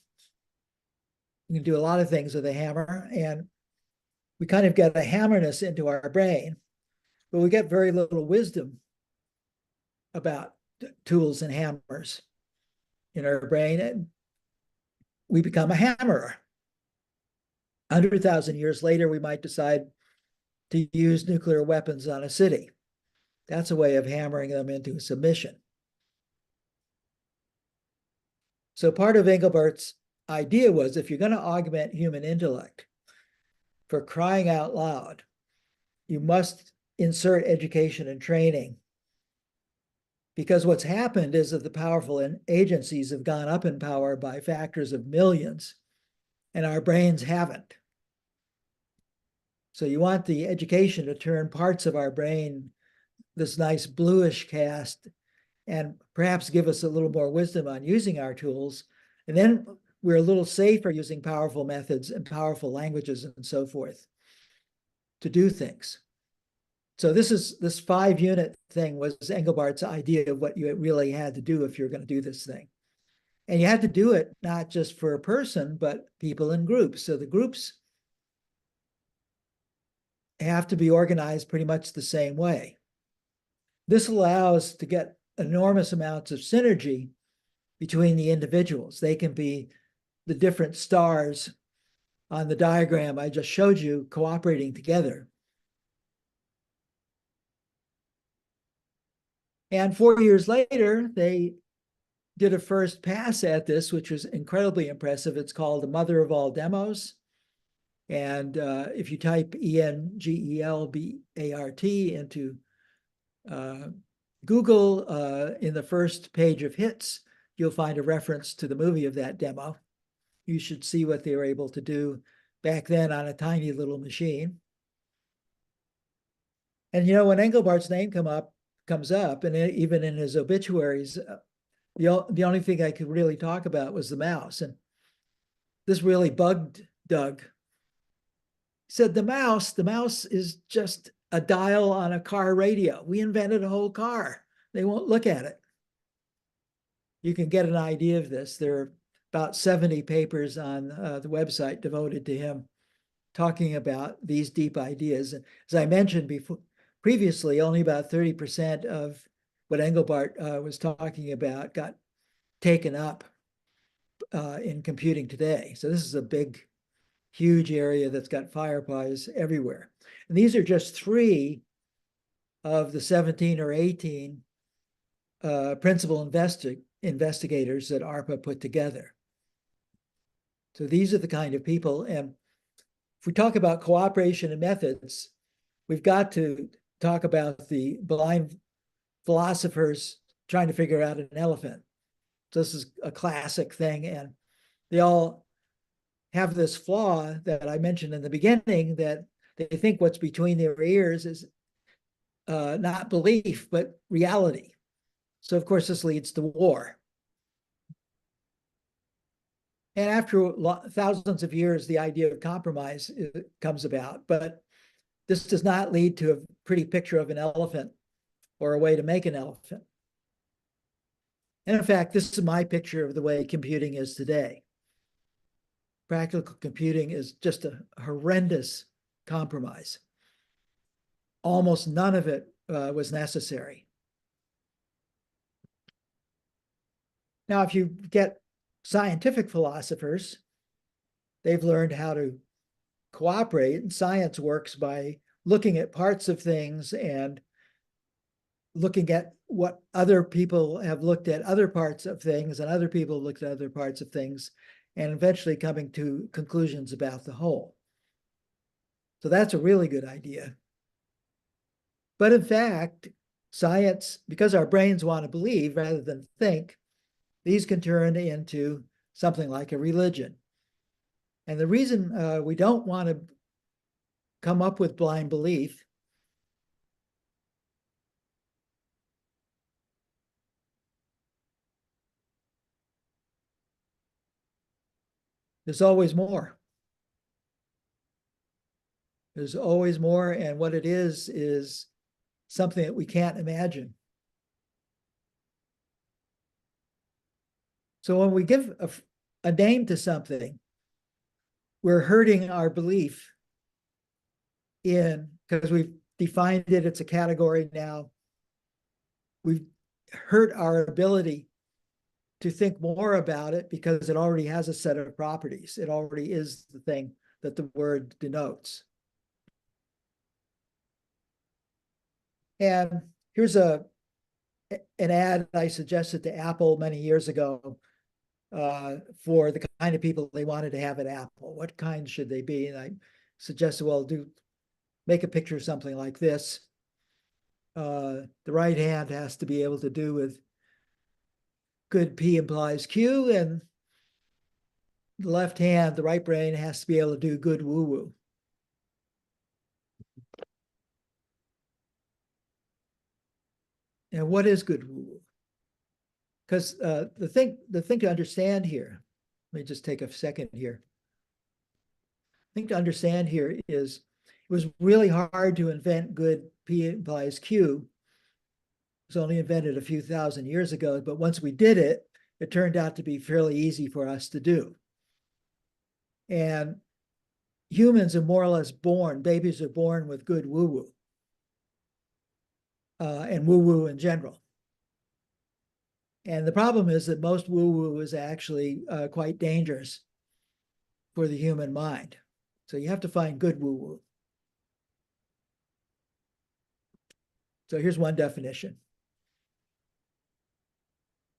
We can do a lot of things with a hammer, and we kind of get a hammerness into our brain, but we get very little wisdom about tools and hammers in our brain, and we become a hammerer. 100,000 years later, we might decide to use nuclear weapons on a city. That's a way of hammering them into submission. So part of Engelbart's idea was, if you're going to augment human intellect, for crying out loud, you must insert education and training. Because what's happened is that the powerful agencies have gone up in power by factors of millions, and our brains haven't. So you want the education to turn parts of our brain this nice bluish cast and perhaps give us a little more wisdom on using our tools. And then we're a little safer using powerful methods and powerful languages and so forth to do things. So this 5-unit thing was Engelbart's idea of what you really had to do if you're going to do this thing. And you had to do it not just for a person, but people in groups. So the groups have to be organized pretty much the same way. This allows to get enormous amounts of synergy between the individuals. They can be the different stars on the diagram I just showed you cooperating together. And 4 years later, they did a first pass at this, which was incredibly impressive. It's called the mother of all demos. And if you type ENGELBART into Google, in the first page of hits, you'll find a reference to the movie of that demo. You should see what they were able to do back then on a tiny little machine. And when Engelbart's name comes up, and even in his obituaries, the only thing I could really talk about was the mouse. And this really bugged Doug. He said, the mouse is just a dial on a car radio. We invented a whole car. They won't look at it. You can get an idea of this. There are about 70 papers on the website devoted to him talking about these deep ideas. And as I mentioned previously, only about 30% of what Engelbart was talking about got taken up in computing today. So this is a big, huge area that's got fireflies everywhere. And these are just 3 of the 17 or 18 principal investigators that ARPA put together. So these are the kind of people. And if we talk about cooperation and methods, we've got to talk about the blind philosophers trying to figure out an elephant. So this is a classic thing, and they all have this flaw that I mentioned in the beginning, that they think what's between their ears is not belief, but reality. So of course, this leads to war. And after thousands of years, the idea of compromise comes about, but this does not lead to a pretty picture of an elephant or a way to make an elephant. And in fact, this is my picture of the way computing is today. Practical computing is just a horrendous compromise. Almost none of it was necessary. Now, if you get scientific philosophers, they've learned how to cooperate, and science works by looking at parts of things and looking at what other people have looked at other parts of things, and other people looked at other parts of things, and eventually coming to conclusions about the whole. So that's a really good idea. But in fact, science, because our brains want to believe rather than think, these can turn into something like a religion. And the reason we don't want to come up with blind belief there's always more. There's always more, and what it is something that we can't imagine. So when we give a name to something, we're hurting our belief because we've defined it, it's a category now. We've hurt our ability to think more about it because it already has a set of properties. It already is the thing that the word denotes. And here's an ad I suggested to Apple many years ago for the kind of people they wanted to have at Apple. What kind should they be? And I suggested, well, make a picture of something like this. The right hand has to be able to do with good P implies Q, and the left hand, the right brain, has to be able to do good woo-woo. And what is good woo-woo? Because the thing to understand here, let me just take a second here. The thing to understand here is it was really hard to invent good P implies Q. It was only invented a few thousand years ago, but once we did it, it turned out to be fairly easy for us to do. And humans are more or less born, babies are born with good woo-woo, and woo-woo in general. And the problem is that most woo-woo is actually quite dangerous for the human mind. So you have to find good woo-woo. So here's one definition.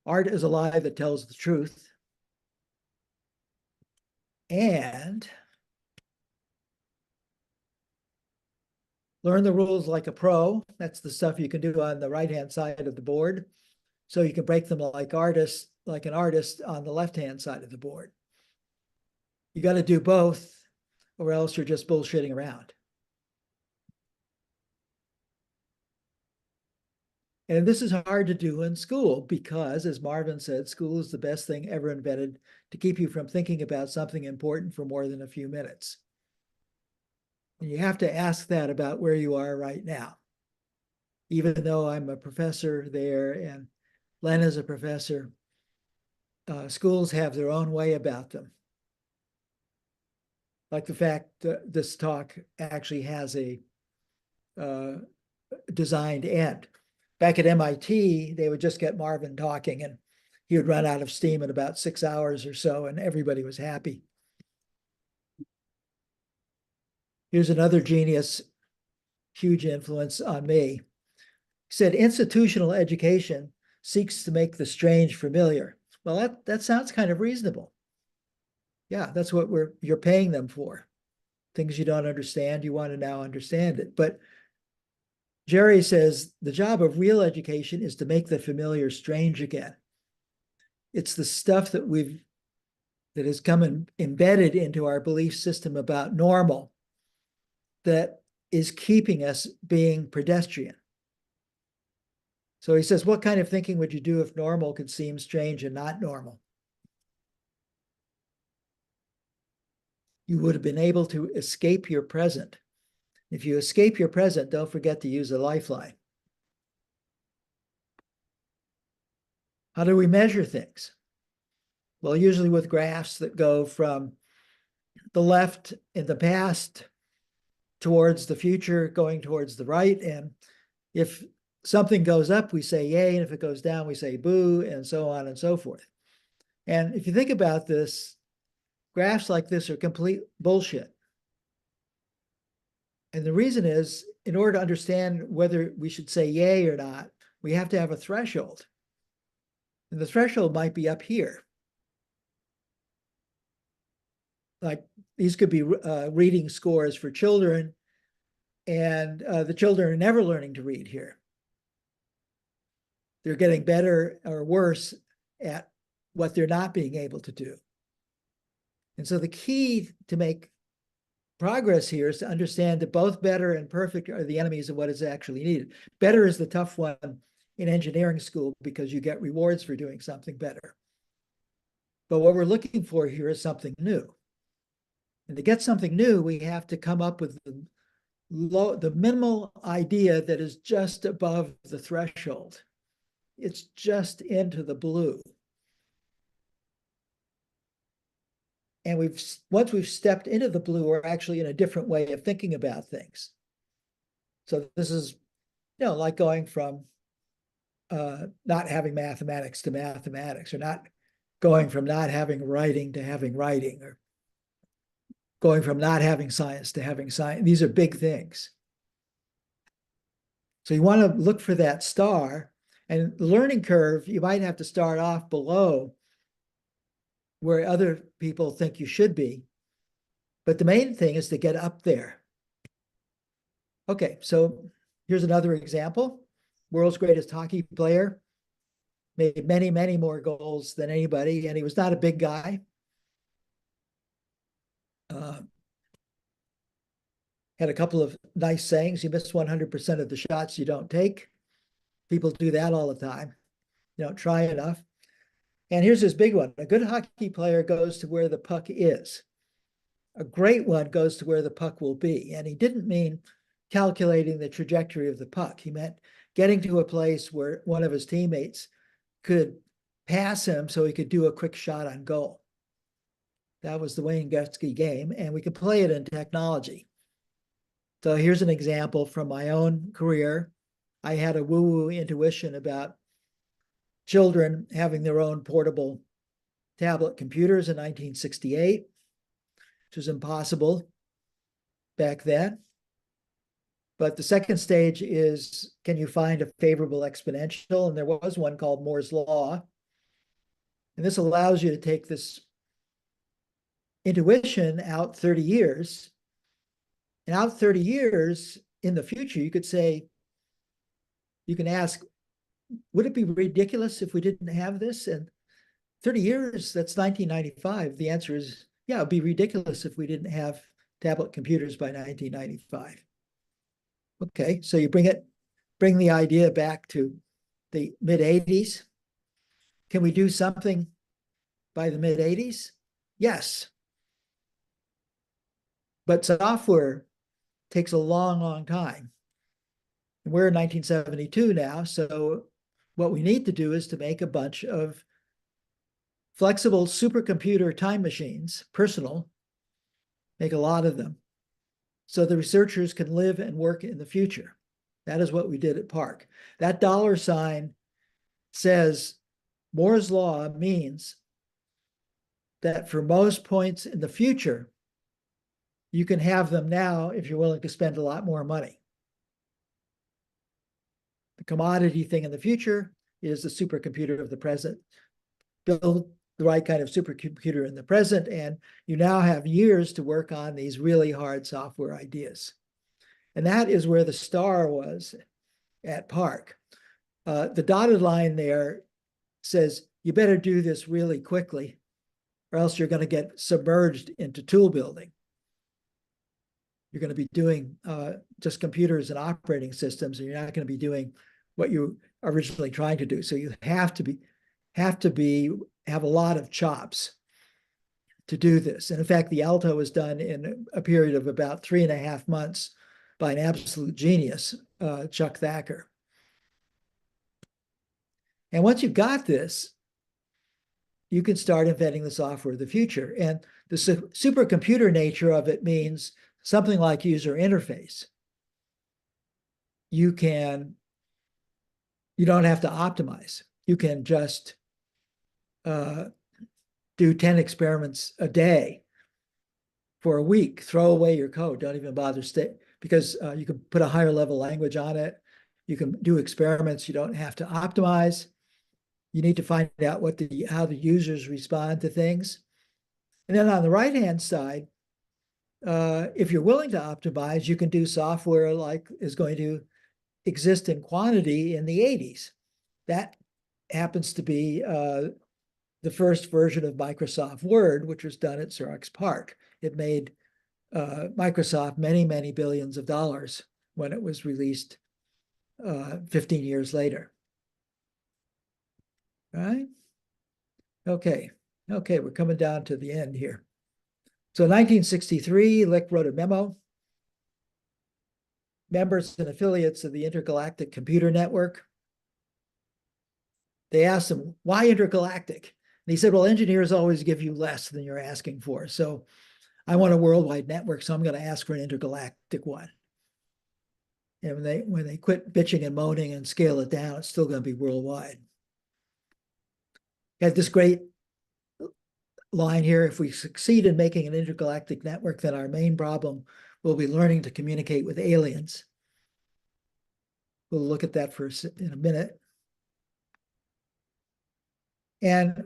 Art is a lie that tells the truth. And learn the rules like a pro. That's the stuff you can do on the right-hand side of the board. So you can break them like an artist on the left-hand side of the board. You got to do both, or else you're just bullshitting around. And this is hard to do in school because, as Marvin said, school is the best thing ever invented to keep you from thinking about something important for more than a few minutes. And you have to ask that about where you are right now. Even though I'm a professor there and Len is a professor, schools have their own way about them. Like the fact that this talk actually has a designed end. Back at MIT, they would just get Marvin talking and he would run out of steam in about 6 hours or so, and everybody was happy. Here's another genius, huge influence on me. He said, institutional education seeks to make the strange familiar. Well, that sounds kind of reasonable. Yeah, that's what you're paying them for. Things you don't understand, you want to now understand it. But Jerry says the job of real education is to make the familiar strange again. It's the stuff that has come embedded into our belief system about normal that is keeping us being pedestrian. So he says, what kind of thinking would you do if normal could seem strange and not normal? You would have been able to escape your present. If you escape your present, don't forget to use a lifeline. How do we measure things? Well, usually with graphs that go from the left in the past towards the future, going towards the right. And if something goes up, we say yay, and if it goes down, we say boo, and so on and so forth. And if you think about this, graphs like this are complete bullshit. And the reason is, in order to understand whether we should say yay or not, we have to have a threshold. And the threshold might be up here. Like these could be reading scores for children, and the children are never learning to read here. They're getting better or worse at what they're not being able to do. And so the key to make progress here is to understand that both better and perfect are the enemies of what is actually needed. Better is the tough one in engineering school because you get rewards for doing something better. But what we're looking for here is something new. And to get something new, we have to come up with the minimal idea that is just above the threshold. It's just into the blue. And once we've stepped into the blue, we're actually in a different way of thinking about things. So this is, like going from not having mathematics to mathematics, or not going from not having writing to having writing, or going from not having science to having science. These are big things. So you want to look for that star, and the learning curve, you might have to start off below where other people think you should be. But the main thing is to get up there. Okay, so here's another example. World's greatest hockey player, made many, many more goals than anybody, and he was not a big guy. Had a couple of nice sayings. You miss 100% of the shots you don't take. People do that all the time. You don't try enough. And here's this big one. A good hockey player goes to where the puck is. A great one goes to where the puck will be. And he didn't mean calculating the trajectory of the puck. He meant getting to a place where one of his teammates could pass him so he could do a quick shot on goal. That was the Wayne Gretzky game, and we could play it in technology. So here's an example from my own career. I had a woo-woo intuition about children having their own portable tablet computers in 1968, which was impossible back then. But the second stage is, can you find a favorable exponential? And there was one called Moore's Law. And this allows you to take this intuition out 30 years. And out 30 years in the future, you could say, you can ask, would it be ridiculous if we didn't have this? And 30 years, that's 1995. The answer is, yeah, it'd be ridiculous if we didn't have tablet computers by 1995. Okay, so you bring the idea back to the mid-80s. Can we do something by the mid-80s? Yes. But software takes a long, long time. And we're in 1972 now, so what we need to do is to make a bunch of flexible supercomputer time machines, personal, make a lot of them, so the researchers can live and work in the future. That is what we did at Park. That $ says Moore's law means that for most points in the future, you can have them now if you're willing to spend a lot more money. The commodity thing in the future is the supercomputer of the present. Build the right kind of supercomputer in the present, and you now have years to work on these really hard software ideas. And that is where the star was at Park. The dotted line there says, you better do this really quickly, or else you're going to get submerged into tool building. You're going to be doing just computers and operating systems, and you're not going to be doing what you were originally trying to do. So you have to have a lot of chops to do this. And in fact, the Alto was done in a period of about 3.5 months by an absolute genius, Chuck Thacker. And once you've got this, you can start inventing the software of the future. And the supercomputer nature of it means something like user interface. You don't have to optimize. You can just do 10 experiments a day for a week, throw away your code, don't even bother because you can put a higher level language on it. You can do experiments. You don't have to optimize. You need to find out how the users respond to things. And then on the right-hand side, if you're willing to optimize, you can do software like is going to exist in quantity in the 80s. That happens to be the first version of Microsoft Word, which was done at Xerox PARC. It made Microsoft many, many billions of dollars when it was released 15 years later. Right? Okay, we're coming down to the end here. So in 1963, Lick wrote a memo. Members and affiliates of the Intergalactic Computer Network, they asked him, why intergalactic? And he said, well, engineers always give you less than you're asking for. So I want a worldwide network, so I'm going to ask for an intergalactic one. And when they quit bitching and moaning and scale it down, it's still going to be worldwide. Got this great line here. If we succeed in making an intergalactic network, then our main problem will be learning to communicate with aliens. We'll look at that in a minute. And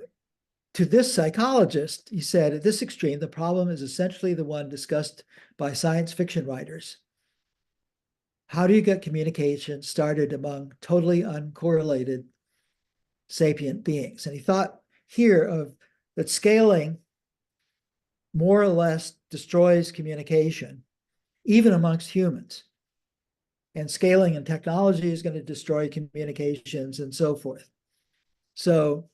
to this psychologist, he said, at this extreme, the problem is essentially the one discussed by science fiction writers. How do you get communication started among totally uncorrelated sapient beings? And he thought here of that scaling more or less destroys communication, even amongst humans. And scaling in technology is going to destroy communications and so forth. So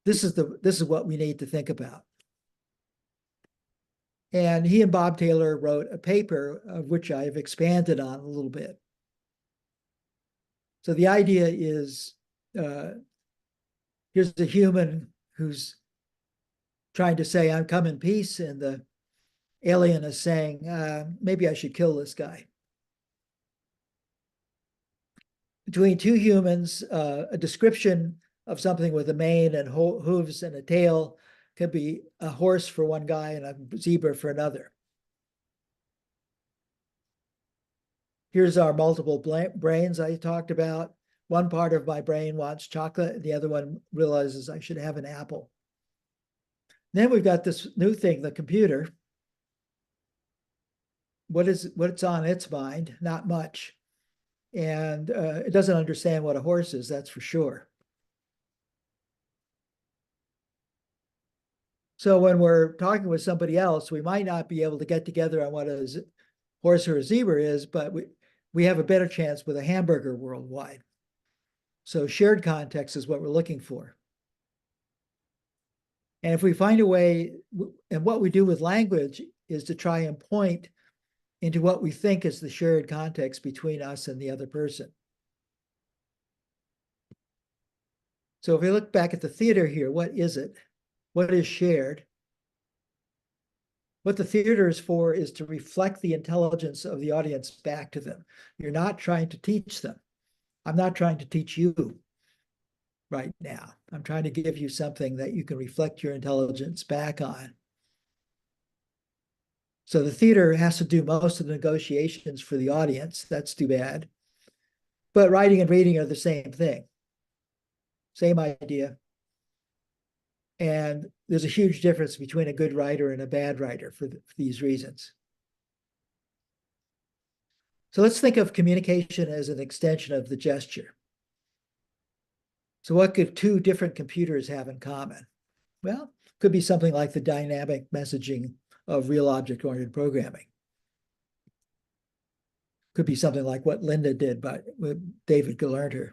this is what we need to think about. And he and Bob Taylor wrote a paper of which I've expanded on a little bit. So the idea is, here's a human who's trying to say, I'm come in peace, and the alien is saying, maybe I should kill this guy. Between two humans, a description of something with a mane and hooves and a tail could be a horse for one guy and a zebra for another. Here's our multiple brains I talked about. One part of my brain wants chocolate, and the other one realizes I should have an apple. Then we've got this new thing, the computer. What's on its mind? Not much. And it doesn't understand what a horse is, that's for sure. So when we're talking with somebody else, we might not be able to get together on what a horse or a zebra is, but we have a better chance with a hamburger worldwide. So shared context is what we're looking for. And if we find a way, and what we do with language is to try and point into what we think is the shared context between us and the other person. So if we look back at the theater here, what is it? What is shared? What the theater is for is to reflect the intelligence of the audience back to them. You're not trying to teach them. I'm not trying to teach you right now. I'm trying to give you something that you can reflect your intelligence back on. So the theater has to do most of the negotiations for the audience. That's too bad. But writing and reading are the same thing. Same idea. And there's a huge difference between a good writer and a bad writer for these reasons. So let's think of communication as an extension of the gesture. So what could two different computers have in common? Well, could be something like the dynamic messaging of real object-oriented programming. Could be something like what Linda did with David Galerner.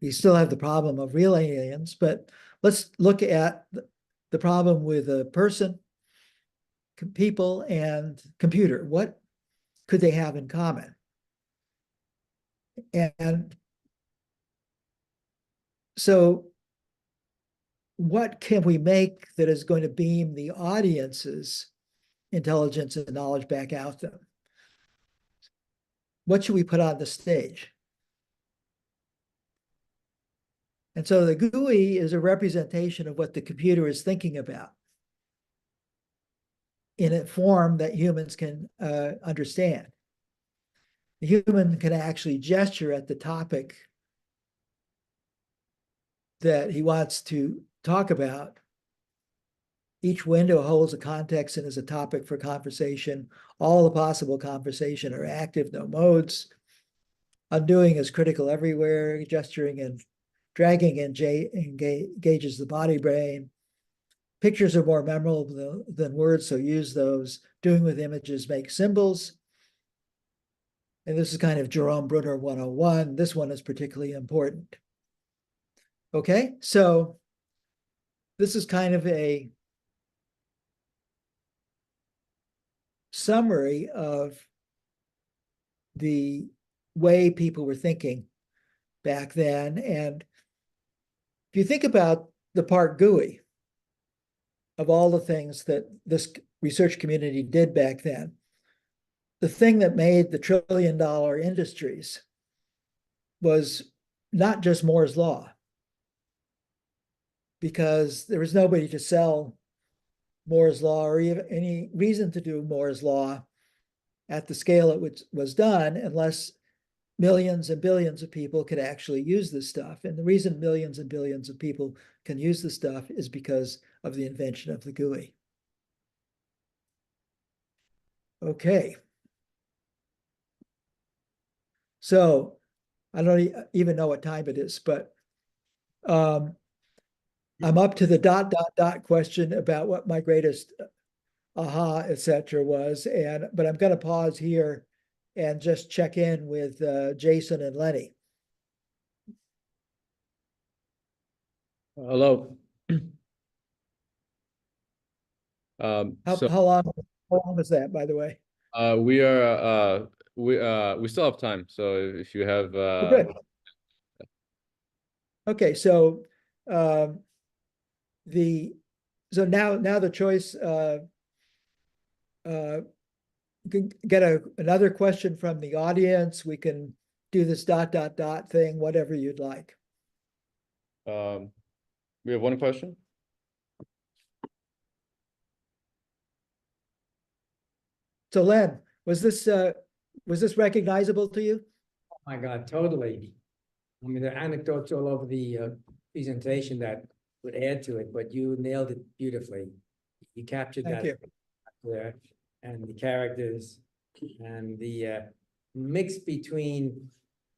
We still have the problem of real aliens, but let's look at the problem with a person, people, and computer. What could they have in common? And so what can we make that is going to beam the audience's intelligence and knowledge back out to them? What should we put on the stage? And so the GUI is a representation of what the computer is thinking about in a form that humans can understand. The human can actually gesture at the topic that he wants to talk about. Each window holds a context and is a topic for conversation. All the possible conversation are active, no modes. Undoing is critical everywhere. Gesturing and dragging engages the body brain. Pictures are more memorable than words, so use those. Doing with images make symbols. And this is kind of Jerome Bruner 101. This one is particularly important. Okay, so this is kind of a summary of the way people were thinking back then. And if you think about the part GUI, of all the things that this research community did back then, the thing that made the trillion-dollar industries was not just Moore's Law, because there was nobody to sell Moore's Law or even any reason to do Moore's Law at the scale it was done unless millions and billions of people could actually use this stuff. And the reason millions and billions of people can use this stuff is because of the invention of the GUI. Okay. So I don't even know what time it is, but I'm up to the ... question about what my greatest aha, etc. was. But I'm going to pause here and just check in with Jason and Lenny. Hello. How long is that, by the way? We still have time. So if you have Good. Okay, so now the choice you can get another question from the audience. We can do this ... thing, whatever you'd like. we have one question. So Len, was this recognizable to you? Oh my God, totally. I mean, there are anecdotes all over the presentation that would add to it, but you nailed it beautifully. You captured Thank that you. there, and the characters and the mix between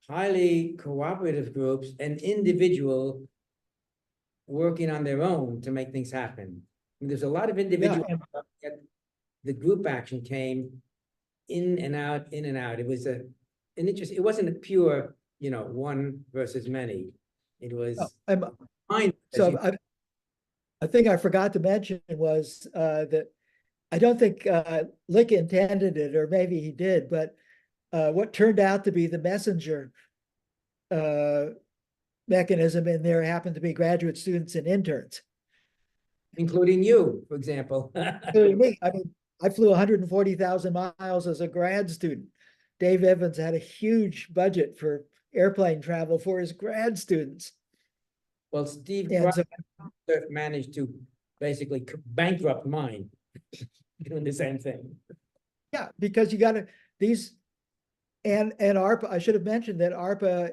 highly cooperative groups and individual working on their own to make things happen. I mean, there's a lot of individual, the group action came in and out, in and out. It was an interest. It wasn't a pure, one versus many. It was Oh, I'm, fine. so I think I forgot to mention was that I don't think Lick intended it, or maybe he did, but what turned out to be the messenger mechanism in there happened to be graduate students and interns. Including you, for example. Including me. I mean, I flew 140,000 miles as a grad student. Dave Evans had a huge budget for airplane travel for his grad students. Well, Steve And so, managed to basically bankrupt mine doing the same thing. yeah, because you got to, these, and ARPA, I should have mentioned that ARPA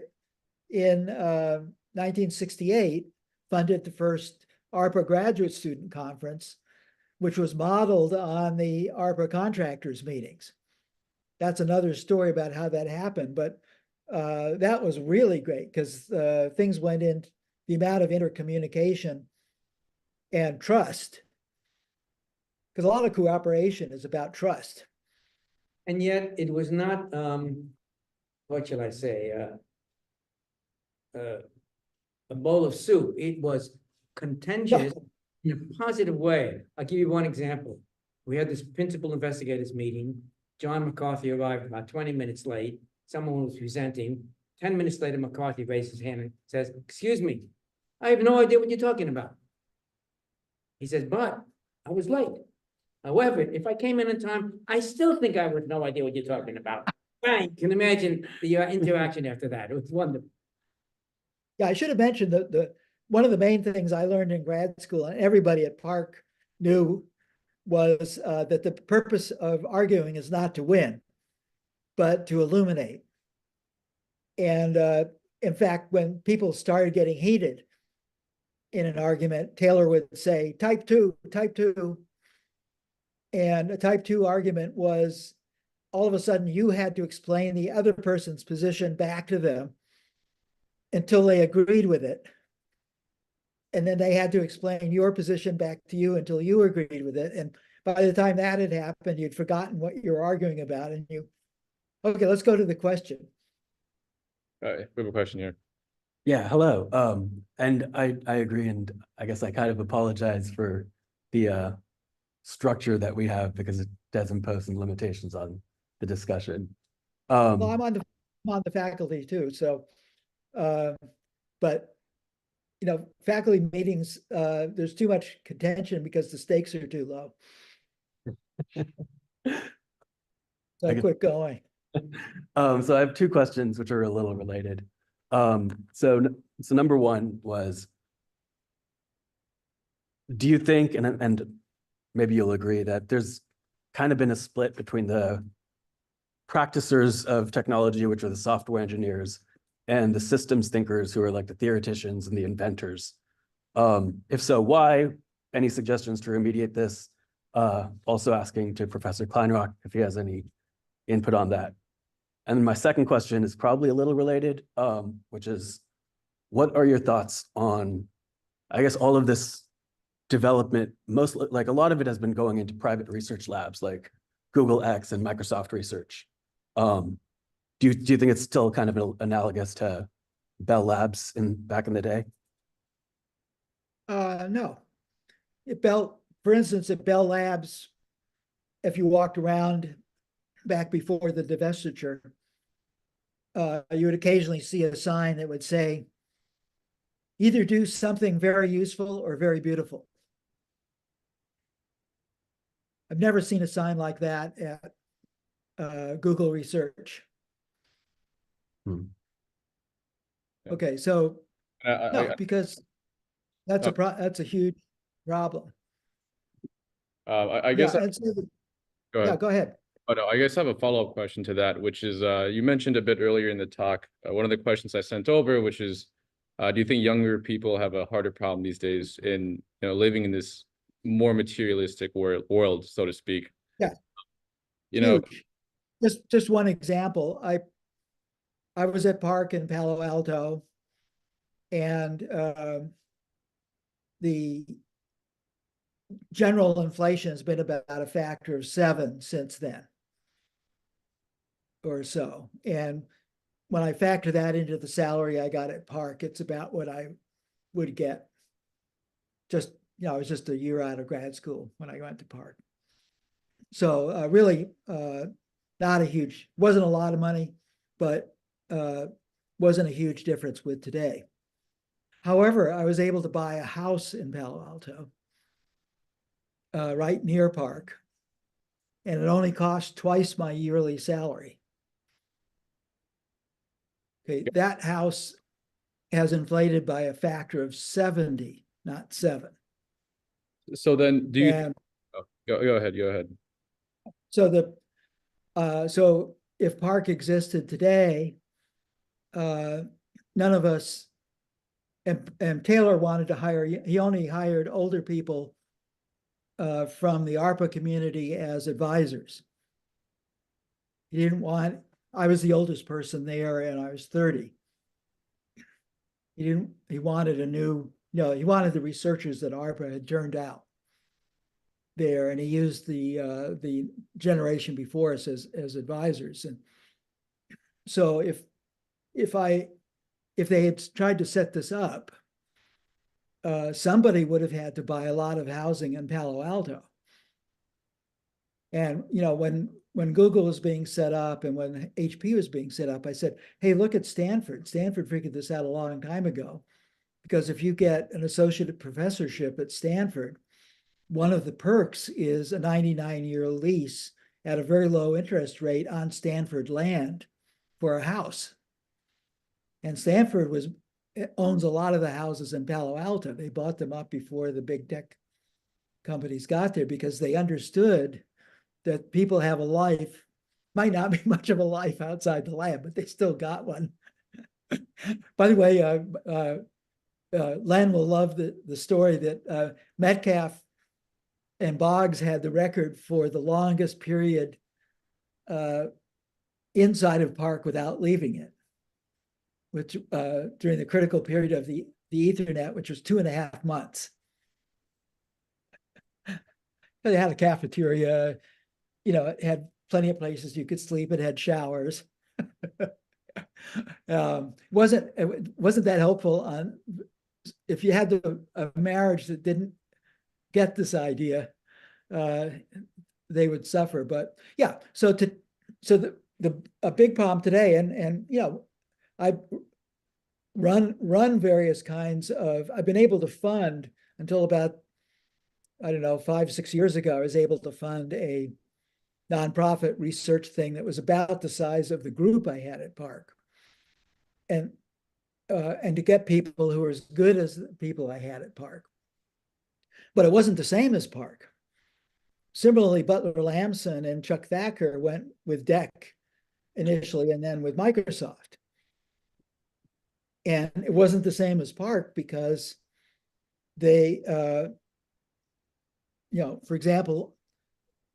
in 1968 funded the first ARPA graduate student conference, which was modeled on the ARPA contractors meetings. That's another story about how that happened, but that was really great because things went in, the amount of intercommunication and trust, because a lot of cooperation is about trust. And yet it was not, what shall I say, a bowl of soup. It was contentious in a positive way. I'll give you one example. We had this principal investigators meeting. John McCarthy arrived about 20 minutes late. Someone was presenting. 10 minutes later, McCarthy raised his hand and says, "Excuse me, I have no idea what you're talking about." He says, "But I was late. However, if I came in time, I still think I would have no idea what you're talking about." I can imagine the interaction after that. It was wonderful. Yeah, I should have mentioned that one of the main things I learned in grad school, and everybody at Park knew, was that the purpose of arguing is not to win, but to illuminate. And in fact, when people started getting heated in an argument, Taylor would say, type two, type two. And a type two argument was all of a sudden you had to explain the other person's position back to them until they agreed with it. And then they had to explain your position back to you until you agreed with it. And by the time that had happened, you'd forgotten what you were arguing about. And okay, let's go to the question. We have a question here. Yeah, hello. And I agree, and I guess I kind of apologize for the structure that we have because it does impose some limitations on the discussion. Well, I'm on the faculty too, so but you know, faculty meetings, there's too much contention because the stakes are too low. So I quit going. So I have two questions which are a little related. So number one was, do you think, and maybe you'll agree, that there's kind of been a split between the practicers of technology, which are the software engineers, and the systems thinkers, who are like the theoreticians and the inventors? If so, why? Any suggestions to remediate this? Also asking to Professor Kleinrock if he has any input on that. And my second question is probably a little related, which is, what are your thoughts on, I guess, all of this development? Most, like, a lot of it has been going into private research labs like Google X and Microsoft Research. Do you think it's still kind of analogous to Bell Labs back in the day? No. For instance, at Bell Labs, if you walked around back before the divestiture, you would occasionally see a sign that would say, either do something very useful or very beautiful. I've never seen a sign like that at Google Research. Okay, so no, because that's a huge problem. I guess. Yeah, go ahead. Yeah, go ahead. Oh, no, I guess I have a follow-up question to that, which is, you mentioned a bit earlier in the talk, one of the questions I sent over, which is, do you think younger people have a harder problem these days in, living in this more materialistic world, so to speak? Yeah. Huge. Just one example. I was at Park in Palo Alto, and the general inflation has been about a factor of 7 since then, or so. And when I factor that into the salary I got at Park, it's about what I would get. Just, I was just a year out of grad school when I went to Park. So really not a huge, wasn't a lot of money, but wasn't a huge difference with today. However, I was able to buy a house in Palo Alto, right near Park, and it only cost twice my yearly salary. Okay, that house has inflated by a factor of 70, not 7. So then do you, And go ahead. so so if Park existed today, none of us, and Taylor wanted to hire, he only hired older people from the ARPA community as advisors. He didn't want, I was the oldest person there and I was 30. He wanted he wanted the researchers that ARPA had turned out there, and he used the generation before us as advisors. And so if they had tried to set this up, somebody would have had to buy a lot of housing in Palo Alto. And when Google was being set up and when HP was being set up, I said, hey, look at Stanford. Stanford figured this out a long time ago, because if you get an associate professorship at Stanford, one of the perks is a 99-year lease at a very low interest rate on Stanford land for a house. And Stanford owns a lot of the houses in Palo Alto. They bought them up before the big tech companies got there, because they understood that people have a life, might not be much of a life outside the lab, but they still got one. By the way, Len will love the story that Metcalf and Boggs had the record for the longest period inside of Park without leaving it, which during the critical period of the Ethernet, which was 2.5 months. They had a cafeteria, it had plenty of places you could sleep. It had showers. Wasn't that helpful on if you had a marriage that didn't get this idea, they would suffer. But yeah, so a big problem today, and I run various kinds of, I've been able to fund until about, I don't know, 5-6 years ago, I was able to fund a nonprofit research thing that was about the size of the group I had at Park. And to get people who were as good as the people I had at Park. But it wasn't the same as Park. Similarly, Butler Lamson and Chuck Thacker went with DEC initially and then with Microsoft. And it wasn't the same as Park because they, for example,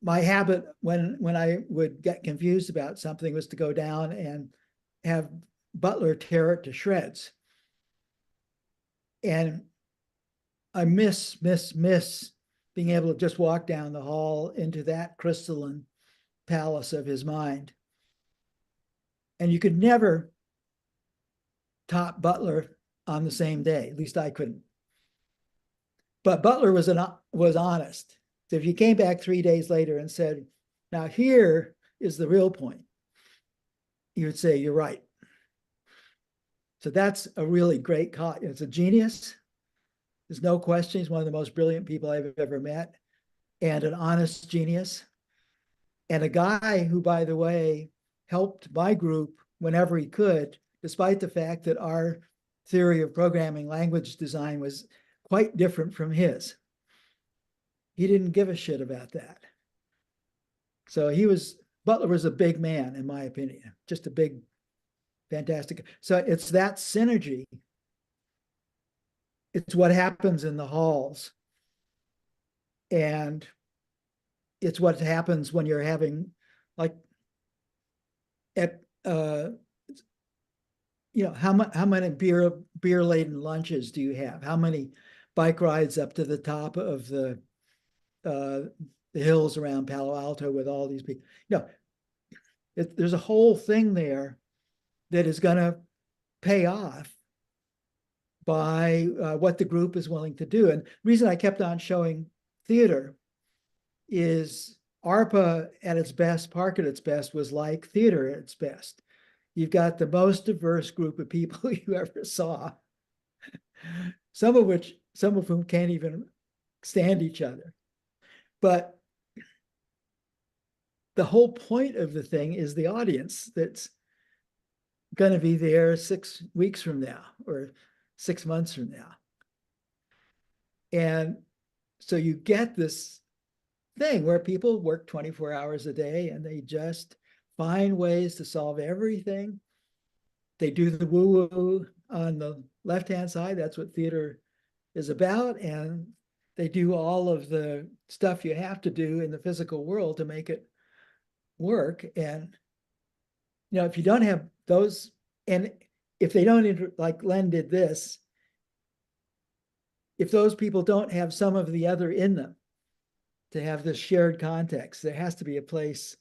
my habit when I would get confused about something was to go down and have Butler tear it to shreds. And I miss being able to just walk down the hall into that crystalline palace of his mind. And you could never top Butler on the same day. At least I couldn't. But Butler was honest. So if you came back 3 days later and said, now here is the real point, you would say, you're right. So that's a really great it's a genius. There's no question. He's one of the most brilliant people I've ever met, and an honest genius. And a guy who, by the way, helped my group whenever he could, despite the fact that our theory of programming language design was quite different from his. He didn't give a shit about that. So Butler was a big man, in my opinion, just a big, fantastic. So it's that synergy. It's what happens in the halls. And it's what happens when you're having, like, how many beer-laden lunches do you have? How many bike rides up to the top of the hills around Palo Alto with all these people? There's a whole thing there that is going to pay off by what the group is willing to do. And the reason I kept on showing theater is ARPA at its best, Park at its best, was like theater at its best. You've got the most diverse group of people you ever saw, some of whom can't even stand each other. But the whole point of the thing is the audience that's going to be there 6 weeks from now or 6 months from now. And so you get this thing where people work 24 hours a day and they just find ways to solve everything. They do the woo-woo on the left-hand side. That's what theater is about. And they do all of the stuff you have to do in the physical world to make it work. And, you know, if you don't have those, and if they don't, like Len did this, if those people don't have some of the other in them to have this shared context, there has to be a place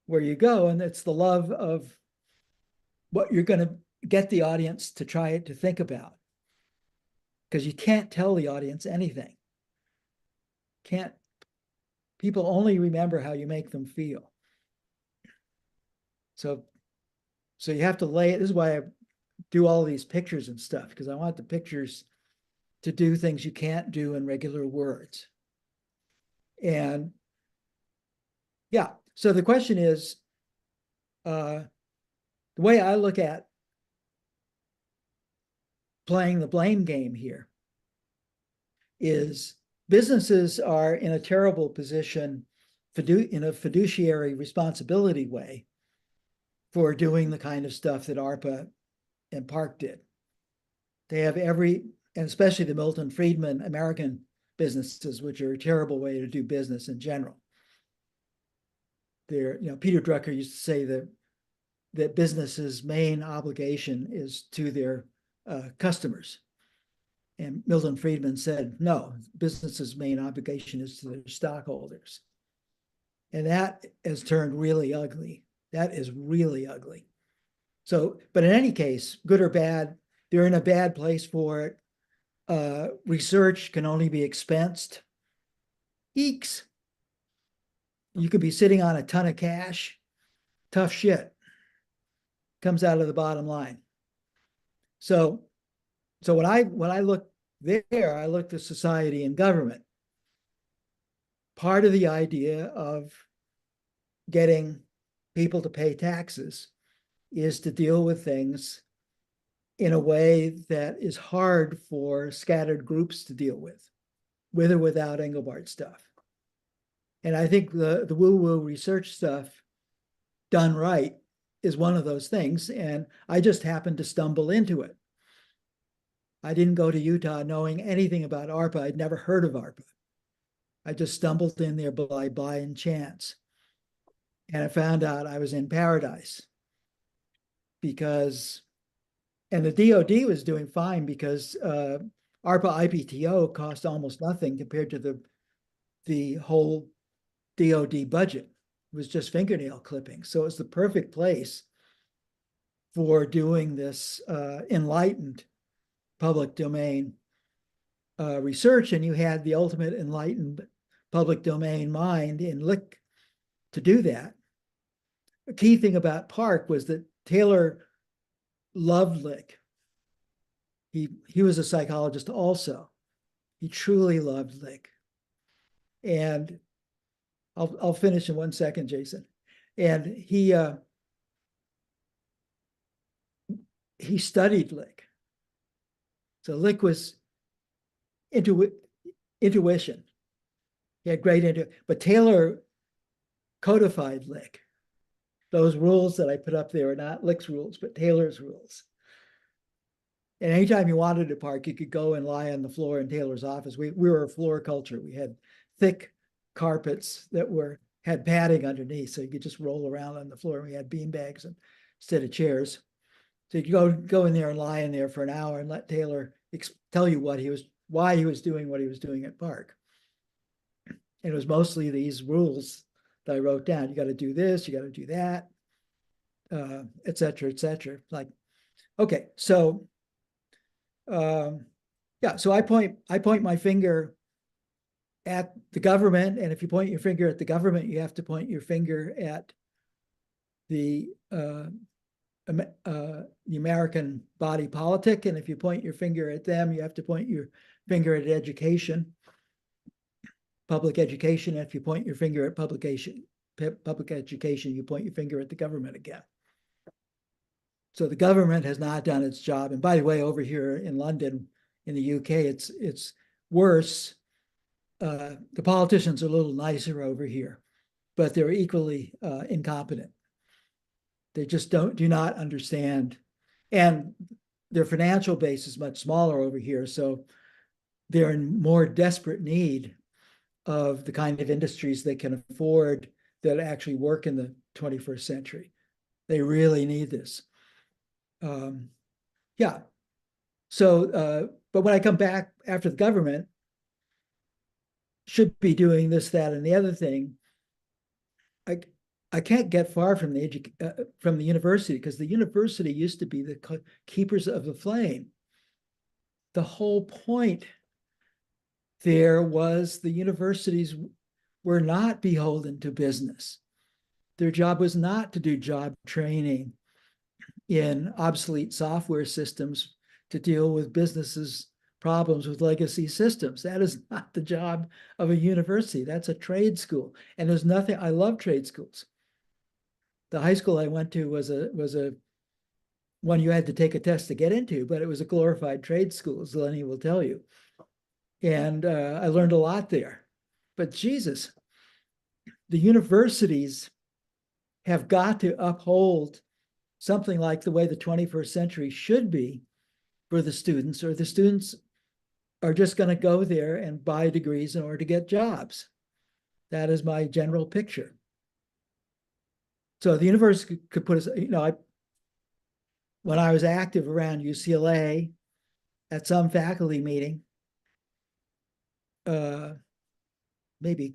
where you go. And it's the love of what you're going to get the audience to try to think about. Because you can't tell the audience anything. People only remember how you make them feel. So you have to lay it. This is why I do all these pictures and stuff, because I want the pictures to do things you can't do in regular words. And yeah, so the question is, the way I look at playing the blame game here is businesses are in a terrible position in a fiduciary responsibility way for doing the kind of stuff that ARPA and Park did. They have and especially the Milton Friedman American businesses, which are a terrible way to do business in general. Peter Drucker used to say that businesses' main obligation is to their customers. And Milton Friedman said, no, business's main obligation is to their stockholders. And that has turned really ugly. That is really ugly. So, but in any case, good or bad, they're in a bad place for it. Research can only be expensed. Eeks. You could be sitting on a ton of cash. Tough shit. Comes out of the bottom line. So when I look there, I look to society and government. Part of the idea of getting people to pay taxes is to deal with things in a way that is hard for scattered groups to deal with or without Engelbart stuff. And I think the woo-woo research stuff done right is one of those things. And I just happened to stumble into it. I didn't go to Utah knowing anything about ARPA. I'd never heard of ARPA. I just stumbled in there by blind chance. And I found out I was in paradise and the DOD was doing fine because ARPA IPTO cost almost nothing compared to the whole DOD budget. It was just fingernail clipping. So it's the perfect place for doing this enlightened public domain research. And you had the ultimate enlightened public domain mind in Lick to do that. A key thing about Park was that Taylor loved Lick. He was a psychologist also. He truly loved Lick. And I'll finish in 1 second, Jason. And he studied Lick. So Lick was intuition. He had great intuition, but Taylor codified Lick. Those rules that I put up there are not Lick's rules, but Taylor's rules. And anytime you wanted to park, you could go and lie on the floor in Taylor's office. We were a floor culture. We had thick carpets that had padding underneath, so you could just roll around on the floor. We had bean bags instead of chairs. So you could go in there and lie in there for an hour and let Taylor tell you why he was doing what he was doing at Park. And it was mostly these rules that I wrote down. You got to do this, you got to do that. et cetera, et cetera. Like, okay, so yeah, so I point my finger at the government, and if you point your finger at the government, you have to point your finger at the American body politic, and if you point your finger at them, you have to point your finger at education, public education. If you point your finger at public education, you point your finger at the government again. So the government has not done its job. And by the way, over here in London, in the UK, it's worse. The politicians are a little nicer over here, but they're equally incompetent. They just do not understand. And their financial base is much smaller over here. So they're in more desperate need of the kind of industries they can afford that actually work in the 21st century. They really need this. Yeah. So, but when I come back after the government should be doing this, that, and the other thing, I can't get far from the university, because the university used to be the keepers of the flame. The whole point there was the universities were not beholden to business. Their job was not to do job training in obsolete software systems to deal with businesses' problems with legacy systems. That is not the job of a university. That's a trade school. And there's nothing, I love trade schools. The high school I went to was a one you had to take a test to get into, but it was a glorified trade school, as Lenny will tell you. And I learned a lot there. But Jesus, the universities have got to uphold something like the way the 21st century should be for the students, or the students are just going to go there and buy degrees in order to get jobs. That is my general picture. So the university could put us, when I was active around UCLA at some faculty meeting, maybe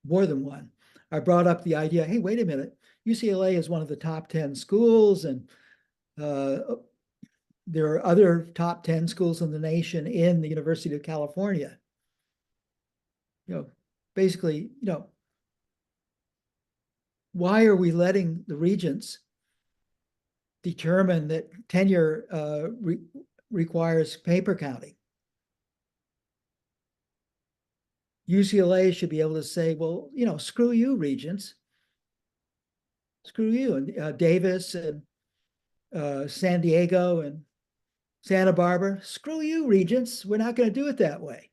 more than one, I brought up the idea, hey, wait a minute, UCLA is one of the top 10 schools, and there are other top 10 schools in the nation in the University of California. Basically, why are we letting the regents determine that tenure requires paper counting? UCLA should be able to say, well, screw you, regents. Screw you. And Davis and San Diego and Santa Barbara, screw you, regents. We're not going to do it that way.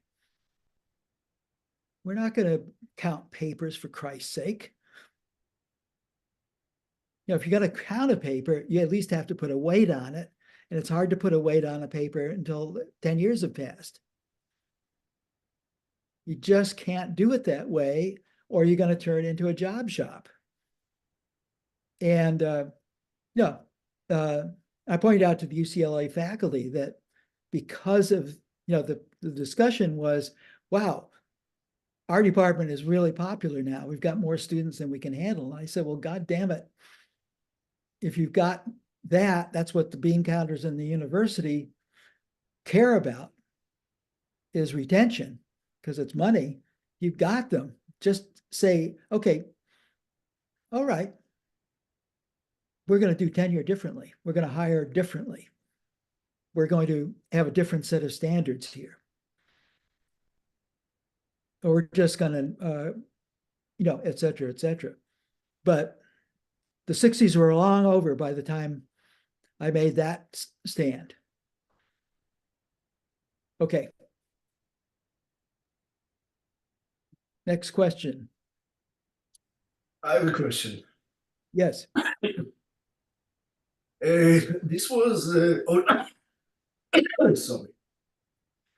We're not going to count papers, for Christ's sake. If you're going to count a paper, you at least have to put a weight on it. And it's hard to put a weight on a paper until 10 years have passed. You just can't do it that way, or you're going to turn it into a job shop. And I pointed out to the UCLA faculty that because of, the discussion was, wow, our department is really popular now. We've got more students than we can handle. And I said, well, God damn it. If you've got that, that's what the bean counters in the university care about, is retention, because it's money. You've got them. Just say, okay, all right, we're going to do tenure differently. We're going to hire differently. We're going to have a different set of standards here. Or we're just going to, et cetera, et cetera. But the 60s were long over by the time I made that stand. Okay. Next question. I have a question. Yes. This was sorry.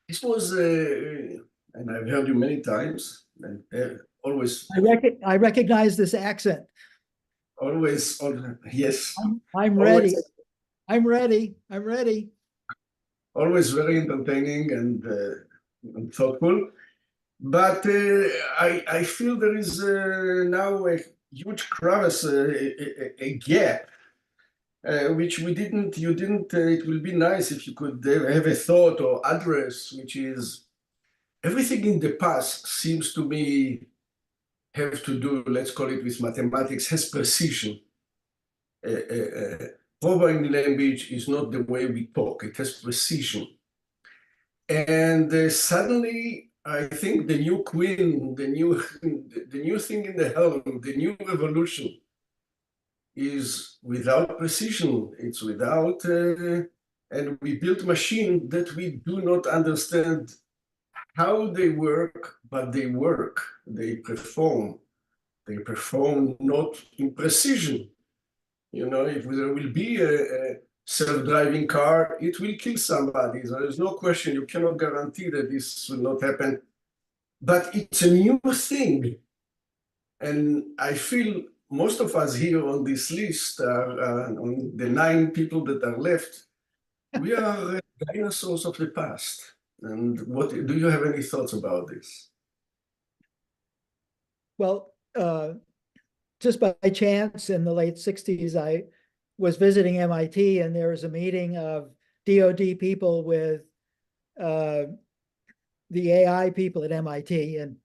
This was and I've heard you many times, and always. I recognize this accent. Always, yes. I'm ready. I'm ready. I'm ready. Always very entertaining and thoughtful. But I feel there is now a huge crevice, a gap which you didn't, it will be nice if you could have a thought or address, which is everything in the past seems to me have to do, let's call it with mathematics, has precision. Programming language is not the way we talk, it has precision. And suddenly, I think the new queen, the new thing in the helm, the new revolution is without precision. It's without, and we built machines that we do not understand how they work, but they work, they perform. They perform not in precision. You know, if there will be a self-driving car, it will kill somebody. There is no question. You cannot guarantee that this will not happen. But it's a new thing. And I feel most of us here on this list, on the 9 people that are left, we are dinosaurs of the past. And what do you have any thoughts about this? Well, just by chance in the late 60s, I was visiting MIT and there was a meeting of DoD people with the AI people at MIT. And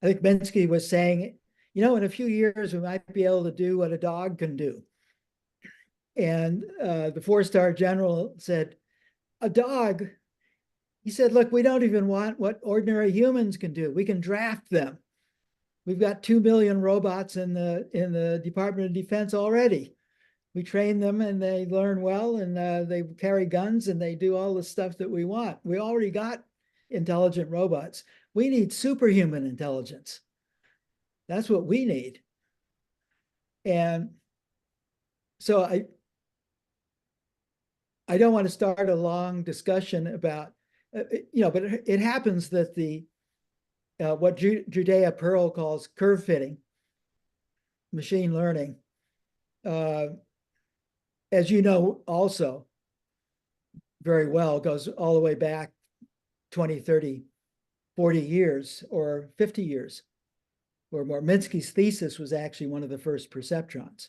I think Minsky was saying, you know, in a few years, we might be able to do what a dog can do. And the 4-star general said, a dog? He said, look, we don't even want what ordinary humans can do. We can draft them. We've got 2 million robots in the Department of Defense already. We train them and they learn well and they carry guns and they do all the stuff that we want. We already got intelligent robots. We need superhuman intelligence. That's what we need. And so I don't want to start a long discussion about, you know, but it happens that the what Judea Pearl calls curve fitting, machine learning, as you know, also very well, goes all the way back 20, 30, 40 years or 50 years, or more. Minsky's thesis was actually one of the first perceptrons.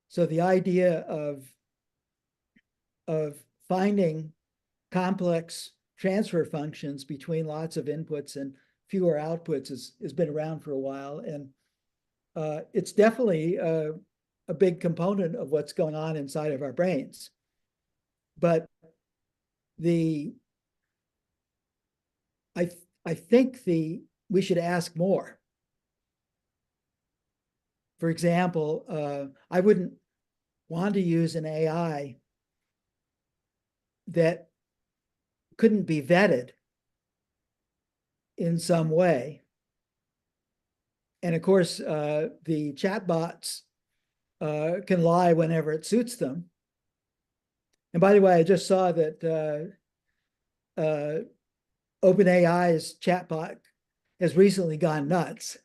So the idea of finding complex transfer functions between lots of inputs and fewer outputs has been around for a while. And it's definitely a big component of what's going on inside of our brains. But I think we should ask more. For example, I wouldn't want to use an AI that couldn't be vetted in some way. And of course, the chatbots can lie whenever it suits them. And by the way, I just saw that OpenAI's chatbot has recently gone nuts,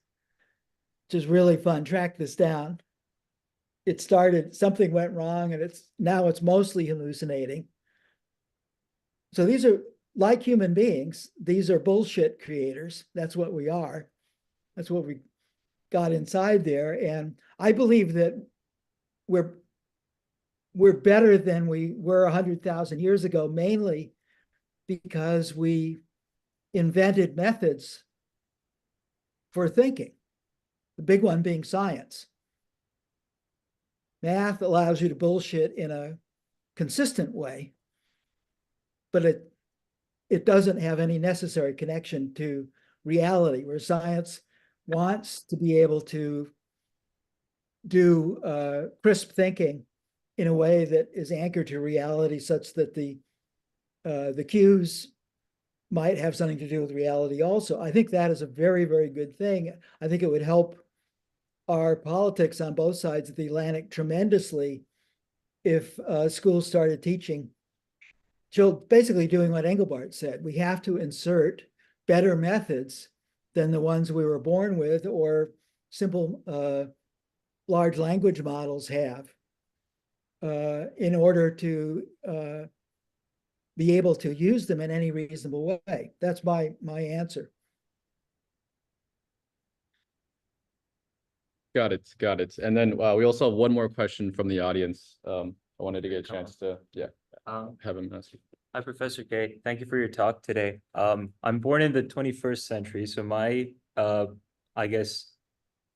which is really fun. Track this down. It started, something went wrong, and now it's mostly hallucinating. So these are, like human beings, these are bullshit creators. That's what we are. That's what we got inside there. And I believe that we're better than we were 100,000 years ago, mainly because we invented methods for thinking, the big one being science. Math allows you to bullshit in a consistent way, but it doesn't have any necessary connection to reality, where science wants to be able to do crisp thinking in a way that is anchored to reality, such that the cues might have something to do with reality also. I think that is a very, very good thing. I think it would help our politics on both sides of the Atlantic tremendously if schools started teaching, basically doing what Engelbart said. We have to insert better methods than the ones we were born with, or simple large language models have, in order to be able to use them in any reasonable way. That's my answer. Got it, got it. And then we also have one more question from the audience. I wanted to get a chance to, have him ask you. Hi, Professor K. Thank you for your talk today. I'm born in the 21st century, so my, I guess,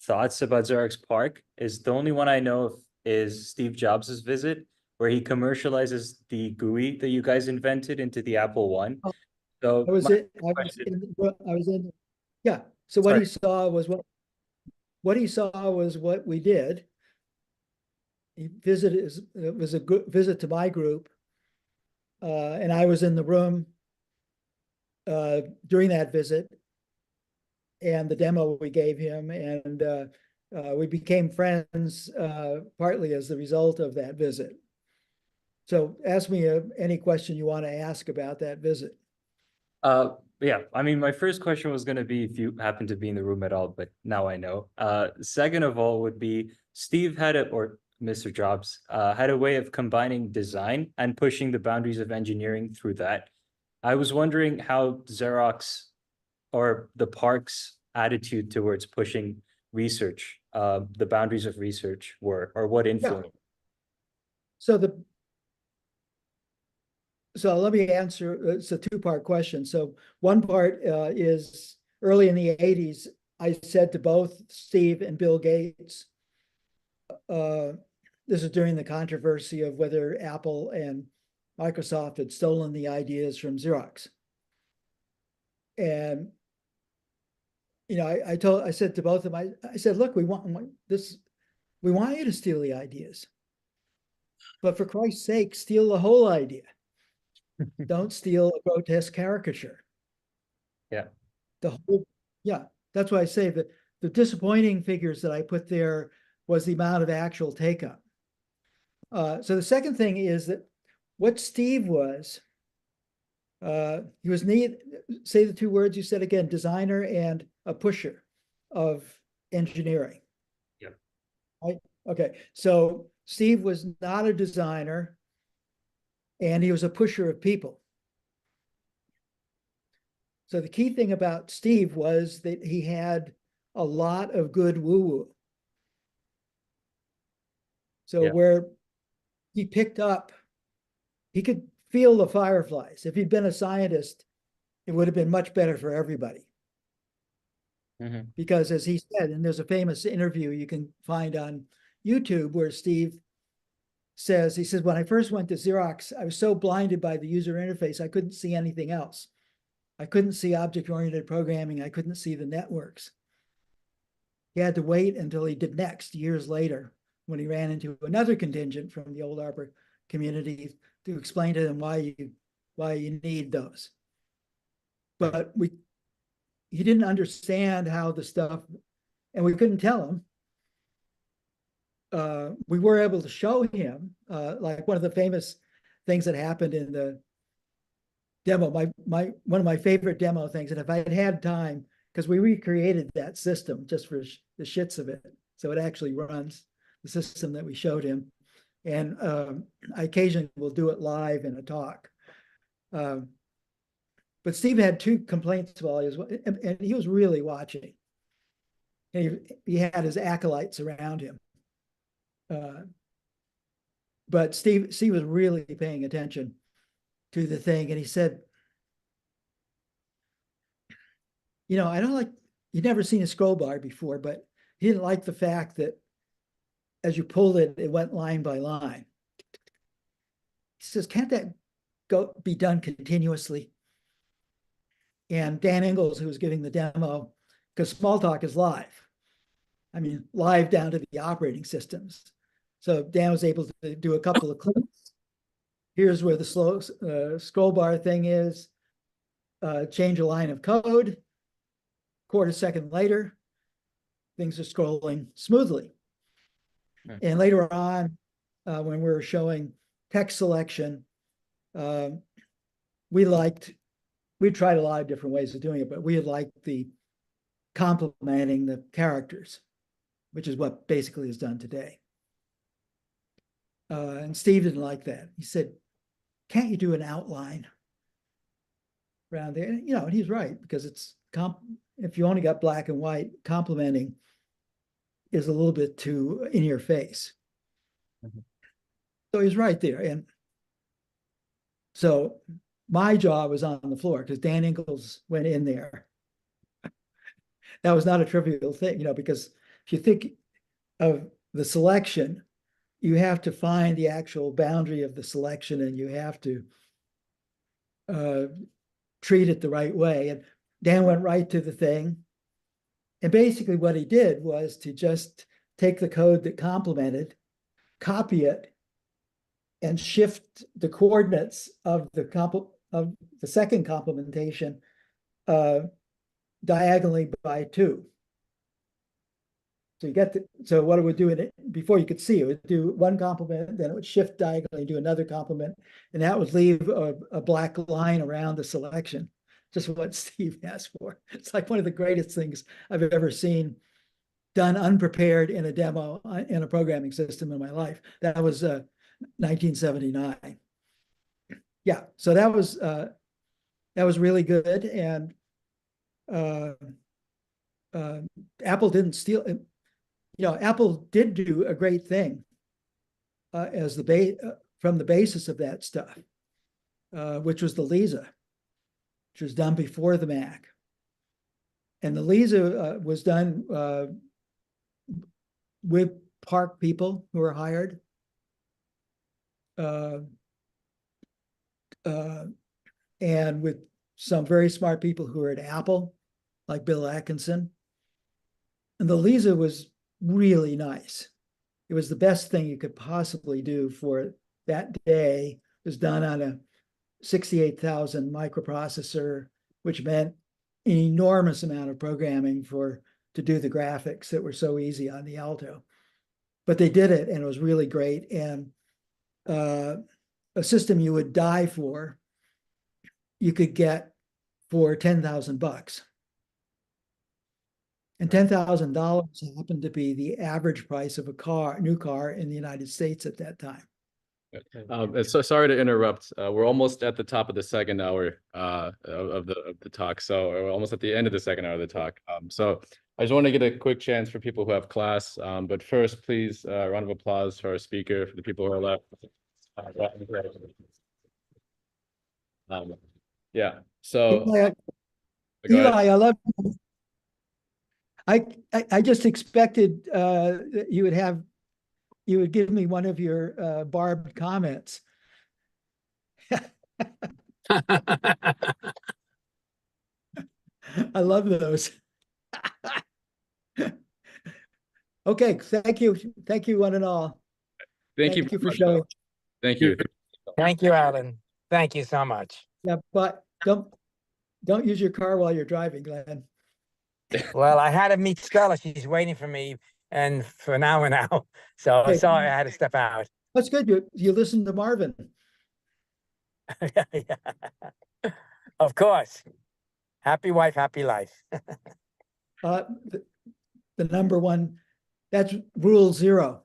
thoughts about Xerox PARC is the only one I know of is Steve Jobs's visit, where he commercializes the GUI that you guys invented into the Apple One. Oh, So I was my in, question- I was in, yeah. So what he saw was what he saw was what we did. He visited, it was a good visit to my group. And I was in the room during that visit and the demo we gave him, and we became friends partly as the result of that visit. So ask me any question you want to ask about that visit. Yeah, I mean, my first question was going to be if you happen to be in the room at all, but now I know. Second of all would be Steve had or Mr. Jobs had a way of combining design and pushing the boundaries of engineering through that. I was wondering how Xerox or the PARC's attitude towards pushing research, the boundaries of research were, or what influence. So let me answer, it's a two-part question. So one part is early in the 80s, I said to both Steve and Bill Gates, this is during the controversy of whether Apple and Microsoft had stolen the ideas from Xerox. And, you know, I said to both of them, I said, look, we want you to steal the ideas. But for Christ's sake, steal the whole idea. Don't steal a grotesque caricature. Yeah. That's why I say that the disappointing figures that I put there was the amount of actual take up. So the second thing is that what Steve was, he was say the two words you said again, designer and a pusher of engineering. Yeah. Right? Okay. So Steve was not a designer and he was a pusher of people. So the key thing about Steve was that he had a lot of good woo-woo. So where he picked up, he could feel the fireflies. If he'd been a scientist, it would have been much better for everybody. Mm-hmm. Because as he said, and there's a famous interview you can find on YouTube where Steve says, he says, when I first went to Xerox, I was so blinded by the user interface, I couldn't see anything else. I couldn't see object-oriented programming. I couldn't see the networks. He had to wait until he did Next years later when he ran into another contingent from the old Arbor community to explain to them why you need those. But he didn't understand how the stuff, and we couldn't tell him. We were able to show him, like one of the famous things that happened in the demo, one of my favorite demo things, and if I had time, because we recreated that system just for the shits of it, so it actually runs the system that we showed him, and I occasionally will do it live in a talk. But Steve had two complaints while he was, and he was really watching. And he had his acolytes around him. But Steve was really paying attention to the thing. And he said, you know, I don't like, you'd never seen a scroll bar before, but he didn't like the fact that as you pulled it, it went line by line. He says, can't that be done continuously? And Dan Ingalls, who was giving the demo, because Smalltalk is live. I mean, live down to the operating systems. So Dan was able to do a couple of clicks. Here's where the slow scroll bar thing is. Change a line of code. Quarter second later, things are scrolling smoothly. And later on, when we were showing text selection, we tried a lot of different ways of doing it, but we had liked the complementing the characters, which is what basically is done today. And Steve didn't like that. He said, can't you do an outline around there? And, you know, and he's right, because it's if you only got black and white, complementing is a little bit too in your face. Mhm. So he's right there. And so my jaw was on the floor because Dan Ingalls went in there. That was not a trivial thing, because if you think of the selection, you have to find the actual boundary of the selection and you have to treat it the right way. And Dan went right to the thing. And basically what he did was to just take the code that complemented, copy it, and shift the coordinates of the second complementation diagonally by 2. So you get so what it would do in it before you could see it would do one complement, then it would shift diagonally, do another complement, and that would leave a black line around the selection. Just what Steve asked for. It's like one of the greatest things I've ever seen done unprepared in a demo in a programming system in my life. That was 1979. Yeah, so that was really good, and Apple didn't steal it. Apple did do a great thing as from the basis of that stuff, which was the Lisa, which was done before the Mac. And the Lisa was done with Park people who were hired. And with some very smart people who were at Apple, like Bill Atkinson. And the Lisa was really nice. It was the best thing you could possibly do for that day. It was done on a 68,000 microprocessor, which meant an enormous amount of programming to do the graphics that were so easy on the Alto. But they did it, and it was really great. And a system you would die for, you could get for $10,000. And $10,000 happened to be the average price of a new car in the United States at that time. So sorry to interrupt. We're almost at the top of the second hour of the talk. So we're almost at the end of the second hour of the talk. So I just want to get a quick chance for people who have class. But first, please, round of applause for our speaker, for the people who are left. Yeah. So Eli, go ahead. I love you. I just expected that you would give me one of your barbed comments. I love those. Okay, thank you. Thank you, one and all. Thank you for very much, showing. Alan. Thank you. Thank you, Alan. Thank you so much. Yeah, but don't use your car while you're driving, Glenn. Well, I had to meet Stella. She's waiting for me and for an hour now. So Okay. sorry, I had to step out. That's good. You listen to Marvin. Yeah. Of course. Happy wife, happy life. The number one, that's rule 0.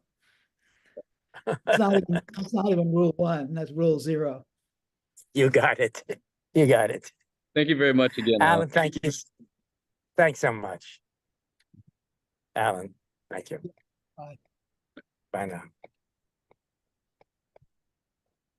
It's not even rule 1. That's rule 0. You got it. You got it. Thank you very much again, Alan, thank you. Thanks so much. Alan, thank you. Bye. Bye now.